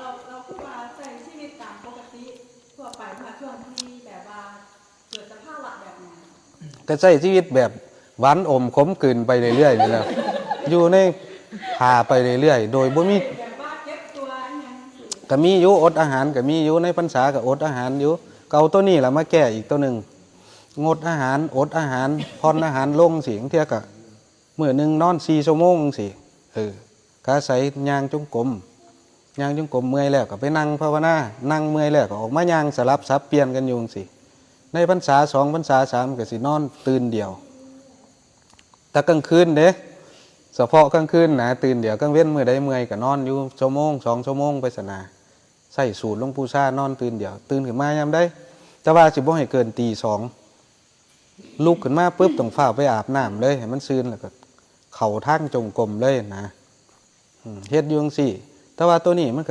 ราพูดว่าใช้ชีวิตตามปกติทั่วไปค่ะช่วงที่แบบว่าเกิดสภาวะแบบนั้นก็ใช้ชีวิตแบบหวานอมขมกลืนไปเรื่อยๆนี่แหละอยู่ในพาไปเรื่อยๆโดยบ่มีก็มีอยู่อดอาหารก็มีอยู่ในพรรษาก็อดอาหารอยู่ก็เอาตัวนี้ล่ะมาแก้อีกตัวนึงงดอาหารอดอาหารผ่อนอาหารลงสิเที่ยก็มื้อนึงนอน4ชั่วโมงสิก็อาศัยย่างจงกรมย่างจงกรมเมื่อยแล้วก็ไปนั่งภาวนานั่งเมื่อยแล้วก็ออกมาย่างสลับสับเปลี่ยนกันอยู่สิในพรรษา2พรรษา3ก็สินอนตื่นเดียวแต่กลางคืนเด้เฉพาะกลางคืนนะตื่นเดี๋ยวกลางเว้นมื้อใดเมื่อยก็นอนอยู่ชั่วโมง2ชั่วโมงไปสนาใส่สูตรหลวงปู่ซ่านอนตื่นเดี๋ยวตื่นขึ้นมายามได้แต่ว่าสิบ่ให้เกินตี 2ลุกขึ้นมาปุ๊บต้องฟ้าวไปอาบน้ำเลยให้มันซื่นแล้วก็เข้าทางจงกรมเลยนะเฮ็ดอยู่จังซี่แต่ว่าตัวนี้มัน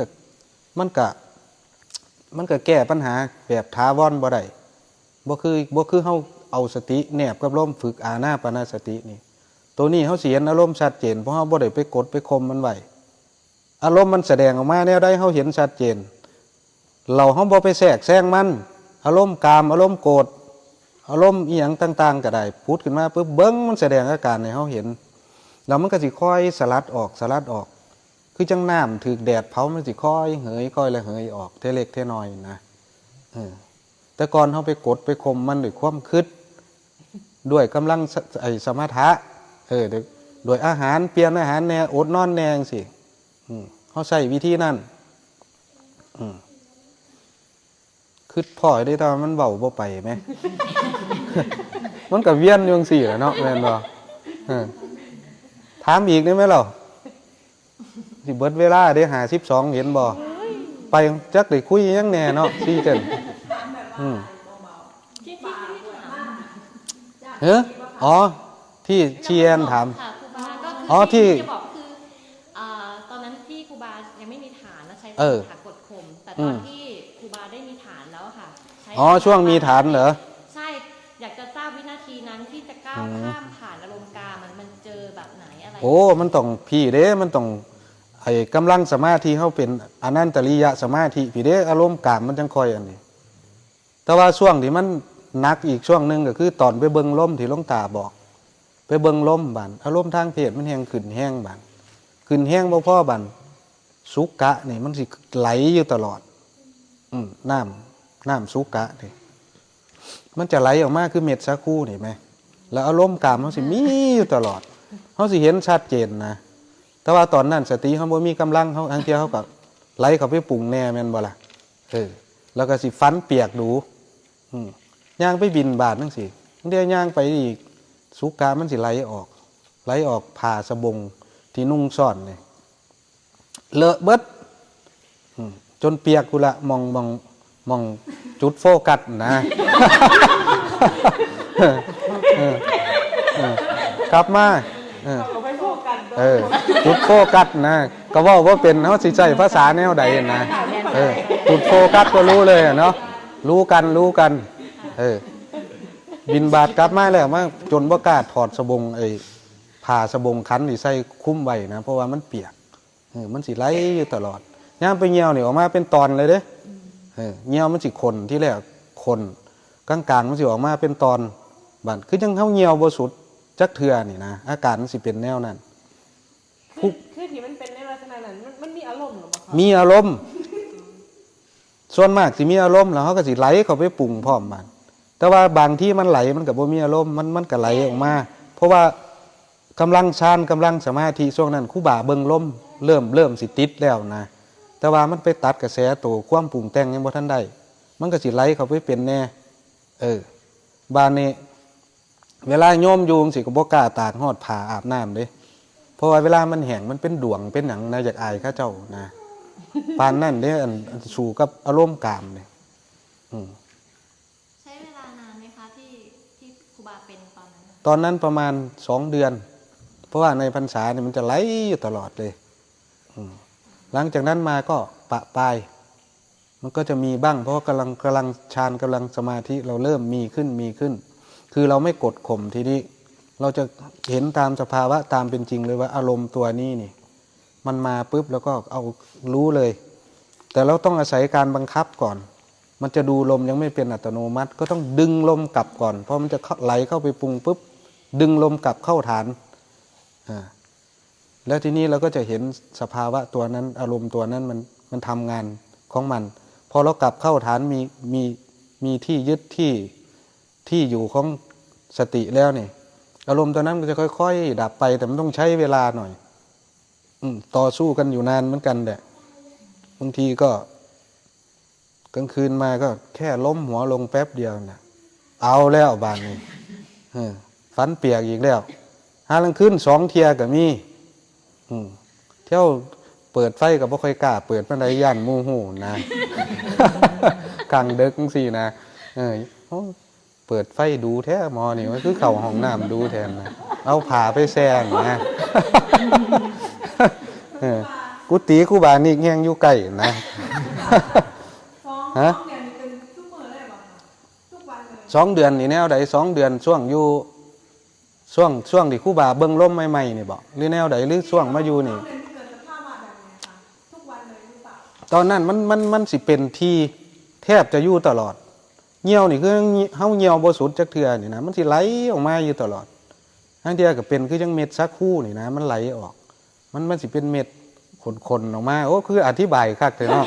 ก็แก้ปัญหาแบบถาวรบ่ได้บ่คือเฮาเอาสติแนบกับลมฝึกอานาปานสตินี่ตัวนี้เขาเสียนอารมณ์ชัดเจนเพราะเขาบ่ได้ไปกดไปคมมันไว้อารมณ์มันแสดงออกมาแนวใดเขาเห็นชัดเจนเราเขาบ่ไปแทรกแซงมันอารมณ์กามอารมณ์โกรธอารมณ์อีหยังต่างๆก็ได้พูดขึ้นมาปุ๊บเบิ้งมันแสดงอาการให้เขาเห็นแล้วมันก็สิค่อยสลัดออกคือจังน้ำถูกแดดเผามันสิค่อยเหยค่อยละเหยออกเทเล็กเทน้อยนะแต่ก่อนเขาไปกดไปคมมันด้วยความคิดด้วยกำลังสมถะโดยอาหารเปลี่ยนอาหารแนวอดนอนแนงสิเขาใช้วิธีนั้นคิดพ่อได้ตอนมันเบาบ่ไปไหม มันกับเวียนอยู่จังซี่แหละเนาะแม่นบ่ถามอีกได้ไหมเราสิเบิดเวลาได้52เห็นบ่ไปจักได้คุยยังแน่เนาะซี่กันอ๋อที่เชียนถามอ๋อที่จะบอกคือตอนนั้นที่ครูบายังไม่มีฐาน เออ ค่ะกดข่มแต่ตอนที่ครูบาได้มีฐานแล้วอะค่ะใช้ อ๋อช่วงมีฐานเหรอ ใช่อยากจะทราบวินาทีนั้นที่จะก้าวข้ามผ่านอารมณ์กามมันเจอแบบไหนอะไร โอ้มันต้องพี่เด้มันต้องไอ้กำลังสมาธิเขาเป็นอนันตริยสมาธิพี่เด้อารมณ์กามมันจังค่อยอันนี้ แต่ว่าช่วงที่มันหนักอีกช่วงหนึงก็คือตอนไปเบิ่งลมที่หลวงตาบอก ไปเบิ่งลมบันอารมณ์ทางเพศมันแห้งขึ้นแห้งบันขึ้นแห้งบ่พอบันสุกะนี่มันสิไหลอยู่ตลอดน้ำสุกะนี่มันจะไหลออกมาคือเม็ดสาคูนี่ไหมแล้วอารมณ์กามมันสิมีอยู่ตลอดเขาสิเห็นชัดเจนนะแต่ว่าตอนนั้นสติเขาบ่มีกำลังเขาทางเที่ยวเขาก็ไหลเข้าไปปรุงแน่แม่นบ่ล่ะแล้วก็สิฟันเปียกดูย่างไปบินบาทนั่งสิเดี๋ยวย่างไปอีกสุกามันสิไหลออกผ่าสบงที่นุ่งซ่อนเนี่ยเลอะเบิดจนเปียกกูละมองจุดโฟกัสนะ กลับมาจุดโฟกัสนะก็ว่าเป็นเขาสิใจภาษาแนวใดนะจุดโฟกัสก็รู้เลยเนาะรู้กันบินบาทกลับมาแล้วมาจนบ่กล้าถอดสบงผ่าสบงคันที่ใส่คุ้มไว้นะเพราะว่ามันเปียกมันสิไหลอยู่ตลอดย่ามไปเหี่ยวนี่ออกมาเป็นตอนเลยเด้เหี่ยวมันสิคนที่แรกคนกลางๆมันสิออกมาเป็นตอนบัดคือจังเฮาเหี่ยวบ่สุดจักเทื่อนี่นะอาการมันสิเป็นแนวนั้นคือที่มันเป็นในลักษณะนั้นมันมีอารมณ์หรือเปล่าคะมีอารมณ์ส่วนมากสิมีอารมณ์แล้วเขาก็สิไหลเข้าไปปรุงพร้อมมันแต่ว่าบางที่มันไหลมันก็บ่มีอารมณ์มันก็ไหลออกมาเพราะว่ากำลังฌานกำลังสมาธิช่วงนั้นครูบาเบิ่งลมเริ่มสิติดแล้วนะแต่ว่ามันไปตัดกระแสตัวความปรุงแต่งยังบ่ทันได้มันก็สิไหลเข้าไปเป็นแน่บานนี้เวลาโยมอยู่จังซี่ก็บ่กล้าตากฮอดผ้าอาบน้ำเด้เพราะว่าเวลามันแห้งมันเป็นดวงเป็นหยังนะอยากอายเขาเจ้านะปานนั้นเด้อันสู่กับอารมณ์กามนี่ใช้เวลานานไหมคะที่ครูบาเป็นตอนนั้นประมาณ2 เดือนเพราะว่าในพรรษาเนี่ยมันจะไหลอยู่ตลอดเลยหลังจากนั้นมาก็ปะปลายมันก็จะมีบ้างเพราะว่ากำลังฌานกำลังสมาธิเราเริ่มมีขึ้นคือเราไม่กดข่มทีนี้เราจะเห็นตามสภาวะตามเป็นจริงเลยว่าอารมณ์ตัวนี้นี่มันมาปุ๊บแล้วก็เอารู้เลยแต่เราต้องอาศัยการบังคับก่อนมันจะดูลมยังไม่เป็นอัตโนมัติก็ต้องดึงลมกลับก่อนเพราะมันจะไหลเข้าไปปรุงปุ๊บดึงลมกลับเข้าฐานแล้วทีนี้เราก็จะเห็นสภาวะตัวนั้นอารมณ์ตัวนั้นมันทำงานของมันพอเรากลับเข้าฐานมีที่ยึดที่อยู่ของสติแล้วนี่อารมณ์ตัวนั้นก็จะค่อยๆดับไปแต่มันต้องใช้เวลาหน่อยต่อสู้กันอยู่นานเหมือนกันแหละบางทีก็กลางคืนมาก็แค่ล้มหัวลงแป๊บเดียวนะเอาแล้วบานนี้ฟันเปียกอีกแล้วหาลังคืน2 เที่ยก็มีเที่ยวเปิดไฟกับบ่ค่อยกล้าเปิดปานใดย่านหมู่ฮู้นะ กลางดึกจังซี่นะเปิดไฟดูแท้หมอนี่มันคือเข้าห้องน้ำดูแทนนะเอาผ้าไปแซ่งนะ กุฏิครูบานี่แฮงอยู่ใกล้นะฮะ2 เดือนนี่แนวใด2 เดือนช่วงอยู่ช่วงที่ครูบาเบิ่งลมใหม่ๆนี่บ่หรือแนวใดหรือช่วงมาอยู่นี่ตอนนั้นมันสิเป็นที่แทบจะอยู่ตลอดเหี่ยวนี่คือเฮาเหี่ยวบ่สุดจักเทื่อนี่นะมันสิไหลออกมาอยู่ตลอดทั้งเทื่อก็เป็นคือจังเม็ดสักคู่นี่นะมันไหลออกมันสิเป็นเม็ดขนๆออกมาโอ้คืออธิบายคักเลยเนาะ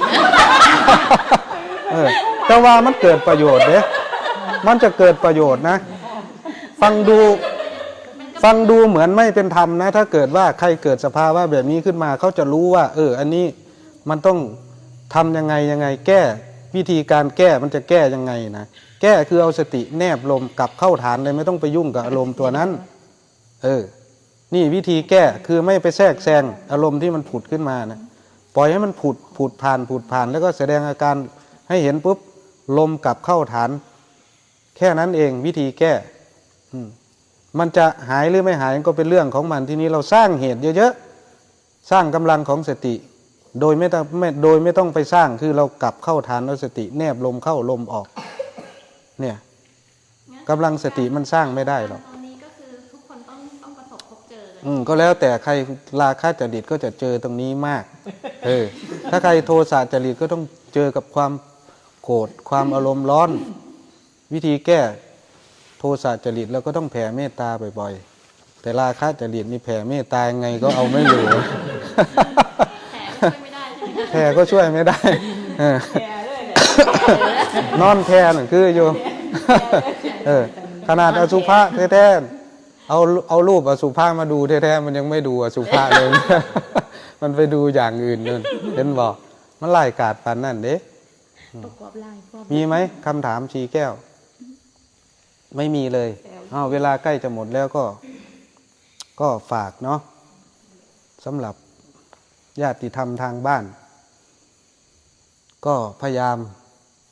แต่ว่ามันเกิดประโยชน์เด้มันจะเกิดประโยชน์นะฟังดูเหมือนไม่เป็นธรรมนะถ้าเกิดว่าใครเกิดสภาวะแบบนี้ขึ้นมาเขาจะรู้ว่าอันนี้มันต้องทำยังไงแก้วิธีการแก้มันจะแก้ยังไงนะแก้คือเอาสติแนบลมกลับเข้าฐานเลยไม่ต้องไปยุ่งกับอารมณ์ตัวนั้นนี่วิธีแก้คือไม่ไปแทรกแซงอารมณ์ที่มันผุดขึ้นมานะปล่อยให้มันผุดผ่านแล้วก็แสดงอาการให้เห็นปุ๊บลมกลับเข้าฐานแค่นั้นเองวิธีแก้มันจะหายหรือไม่หายก็เป็นเรื่องของมันทีนี้เราสร้างเหตุเยอะๆสร้างกำลังของสติ โดยไม่ต้องไปสร้างคือเรากลับเข้าฐานสติแนบลมเข้าลมออกเนี่ยกำลังสติมันสร้างไม่ได้หรอก ตอนนี้ก็คือทุกคนต้องประสบพบเจอกัน ก็แล้วแต่ใครราคะจริตก็จะเจอตรงนี้มากถ้าใครโทสะจริตก็ต้องเจอกับความโกรธความอารมณ์ร้อนวิธีแก้โทสะจริตเราก็ต้องแผ่เมตตาบ่อยๆแต่ราคะจริตนี่แผ่เมตตายังไงก็เอาไม่อยู่ แผลก็ช่วยไม่ได้ใช่ไหม แผ่ก็ช่วยไม่ได้ แย่เลยเนี่ย นอนแผ่หนึ่งคืออยู่ ขนาดอสุภะแท้ๆเอารูปอสุภะมาดูแท้ๆมันยังไม่ดูอสุภะเลย มันไปดูอย่างอื่นนั่นเห็นบอกมันไล่กาดปันนั่นเด้ ประกอบลายความ มีไหมคำถามชีแก้ว ไม่มีเลยเวลาใกล้จะหมดแล้วก็ฝากเนาะสำหรับญาติธรรมทางบ้าน ก็พยายาม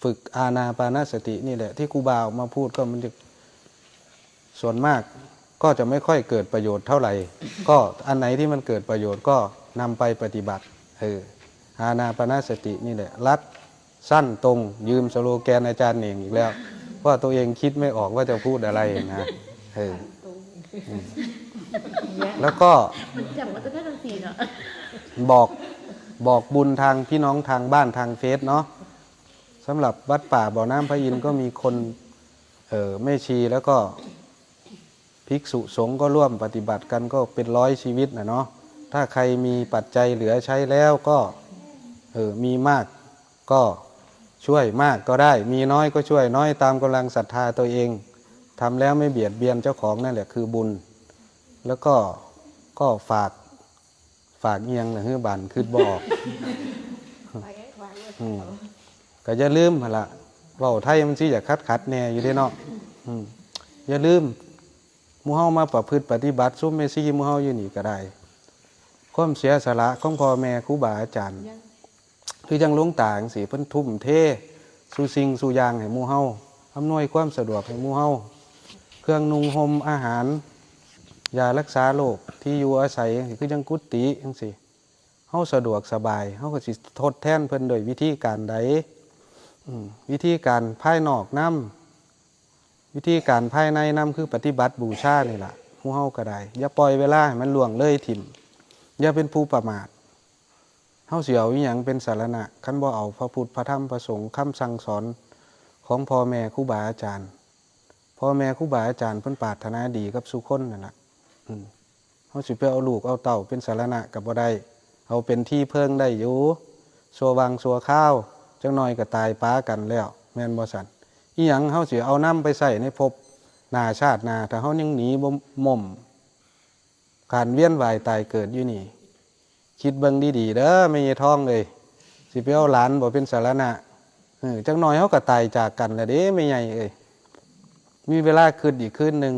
ฝึกอานาปานสตินี่แหละที่ครูบาออกมาพูดก็มันจะส่วนมากก็จะไม่ค่อยเกิดประโยชน์เท่าไหร่ ก็อันไหนที่มันเกิดประโยชน์ก็นำไปปฏิบัติอานาปานสตินี่แหละรัดสั้นตรงยืมสโลแกนอาจารย์เองอีกแล้วเพราะตัวเองคิดไม่ออกว่าจะพูดอะไรนะแล้วก็ จับวัตถุทั้งสี่เนาะ บอกบุญทางพี่น้องทางบ้านทางเฟซเนาะสำหรับวัดป่าบ่อน้ำพระอินทร์ก็มีคนแม่ชีแล้วก็ภิกษุสงฆ์ก็ร่วมปฏิบัติกันก็เป็น100 ชีวิตนะเนาะถ้าใครมีปัจจัยเหลือใช้แล้วก็มีมากก็ช่วยมากก็ได้มีน้อยก็ช่วยน้อยตามกำลังศรัทธาตัวเองทำแล้วไม่เบียดเบียนเจ้าของนั่นแหละคือบุญแล้วก็ฝากเอียงนะฮือบานคืดบออกก็อย่าลืมหั่นล่ะเว้าไทยมันสิอยากคัดแน่อยู่เด้เนาะอย่าลืมหมู่เฮามาประพฤติปฏิบัติซุมเมซี่หมู่เฮาอยู่นี่ก็ได้ความเสียสละของพ่อแม่ครูบาอาจารย์คือจังหลวงตาจังซี่เพิ่นทุ่มเทสู่สิ่งสู่อย่างให้หมู่เฮาอำนวยความสะดวกให้หมู่เฮาเครื่องนุ่งห่มอาหารยารักษาโรคที่อยู่อาศัยคือจังกุฏิจังซี่เฮาสะดวกสบายเฮาก็สิทดแทนเพิ่นโดยวิธีการใดวิธีการภายนอกนำวิธีการภายในนำคือปฏิบัติบูชานี่ล่ะหมู่เฮาก็ได้อย่าปล่อยเวลาให้มันล่วงเลยถิ่มอย่าเป็นผู้ประมาทเฮาสิเอาอีหยังเป็นสารณะคันบ่เอาพระพุทธพระธรรมพระสงฆ์คำสั่งสอนของพ่อแม่ครูบาอาจารย์พ่อแม่ครูบาอาจารย์เพิ่นปรารถนาดีกับสุคนนั่นล่ะเฮาสิไปเอาลูกเอาเต้าเป็นสารณะก็บ่ได้เอาเป็นที่เพิงได้อยู่สัววังสัวข้าวจังน้อยก็ตายป้ากันแล้วแม่นบ่ซั่นอีหยังเฮาสิเอานำไปใส่ในภพหน้าชาติหน้าถ้าเฮายังหนีบ่ม่มการเวียนว่ายตายเกิดอยู่นี่คิดเบิ่งดีๆเด้อแม่ยายทองเอ้ยสิไปเอาหลานบ่เป็นสารณะจังน้อยเฮาก็ตายจากกันแล้วเด้แม่ใหญ่เอ้ยมีเวลาคืนอีกคืนนึง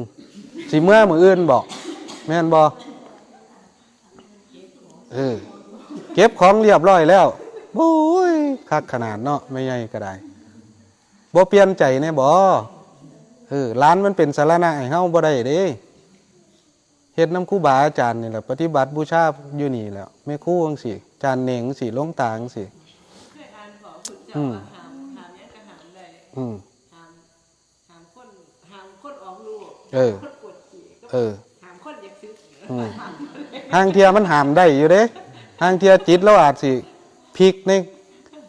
สิเมื่อมื้ออื่นบ่แม่นบ่เก็บของเรียบร้อยแล้วโอ้ยคักขนาดเนาะแม่ใหญ่ก็ได้บ่เปลี่ยนใจแน่บ่ร้านมันเป็นสารณะให้เฮาบ่ได้เด้เฮ็ดนำครูบาอาจารย์นี่แหละปฏิบัติบูชาอยู่นี่แหล้วแม่ครูจังซี่อาจารย์เหน่งจังซี่หลวงตาจังซี่เคยอ่านบอกคุณเจ้าว่าหามเนี้ยก็หามได้หามคนออกลูกคนปวดขี้หามคนอยากซื้อทางเทียมันหามได้อยู่เด้ทางเทียจิตเราอาจสิพลิกใน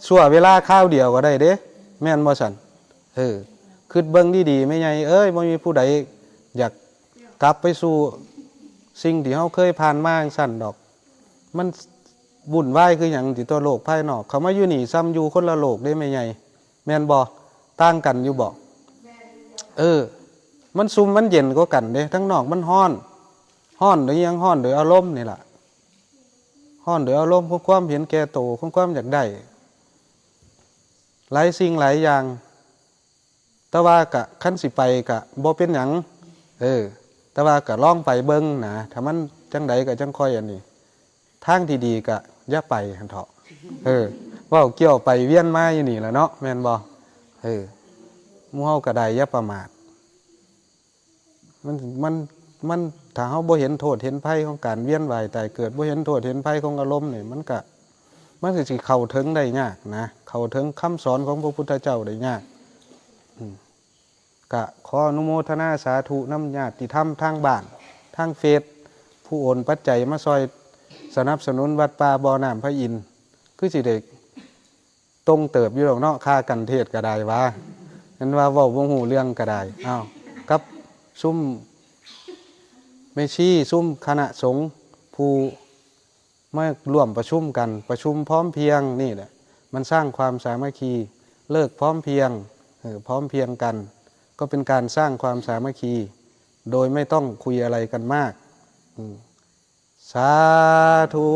ชั่วเวลาข้าวเดียวก็ได้เด้แม่นบ่ซั่นคิดเบิ่งดีๆแม่ใหญ่เอ้ยบ่มีผู้ใดอยากกลับไปสู่สิ่งที่เฮาเคยผ่านมาจังซั่นดอกมันวุ่นวายคือหยังที่ตัวโลกภายนอกเขามาอยู่นี่ซ้ำอยู่คนละโลกได้แม่ใหญ่แม่นบ่ต่างกันอยู่บ่มันซุ่มมันเย็นกว่ากันเด้ทั้งนอกมันร้อนโดยยังร้อนโดยอารมณ์นี่ล่ะร้อนโดยอารมณ์ของความเห็นแก่โตของความอยากได้หลายสิ่งหลายอย่างแต่ว่ากะคันสิไปกะบ่เป็นหยังแต่ว่ากะลองไปเบิ่งนะถ้ามันจังใดก็จังค่อยอันนี้ทางที่ดีกะอย่าไปหั่นเถาะเว้าเกี่ยวไปเวียนมาอยู่นี่ล่ะเนาะแม่นบ่หมู่เฮาก็ได้อย่าประมาทมันถ้าเฮาบ่เห็นโทษเห็นภัยของการเวียนว่ายตายเกิดบ่เห็นโทษเห็นภัยของอารมณ์นี่มัน มันสิเข้าถึงได้ยากนะเข้าถึงคำสอนของพระพุทธเจ้าได้ยากกะขออนุโมทนาสาธุน้ำญาติธรรมทางบ้านทางเฟซผู้โอนปัจจัยมาซอยสนับสนุนวัดป่าบ่อน้ำพระอินทร์คือสิเด็กตรงเติบอยู่ดอกเนาะค่ากันเทศก็ได้ว่านั้นว่าเว้าบ่ฮู้เรื่องก็ได้อ้าวกับซุ่มแม่ชีซุ่มคณะสงฆ์ผู้มาร่วมประชุมกันประชุมพร้อมเพรียงนี่แหละมันสร้างความสามัคคีเลิกพร้อมเพรียงพร้อมเพรียงกันก็เป็นการสร้างความสามัคคีโดยไม่ต้องคุยอะไรกันมากสาธุ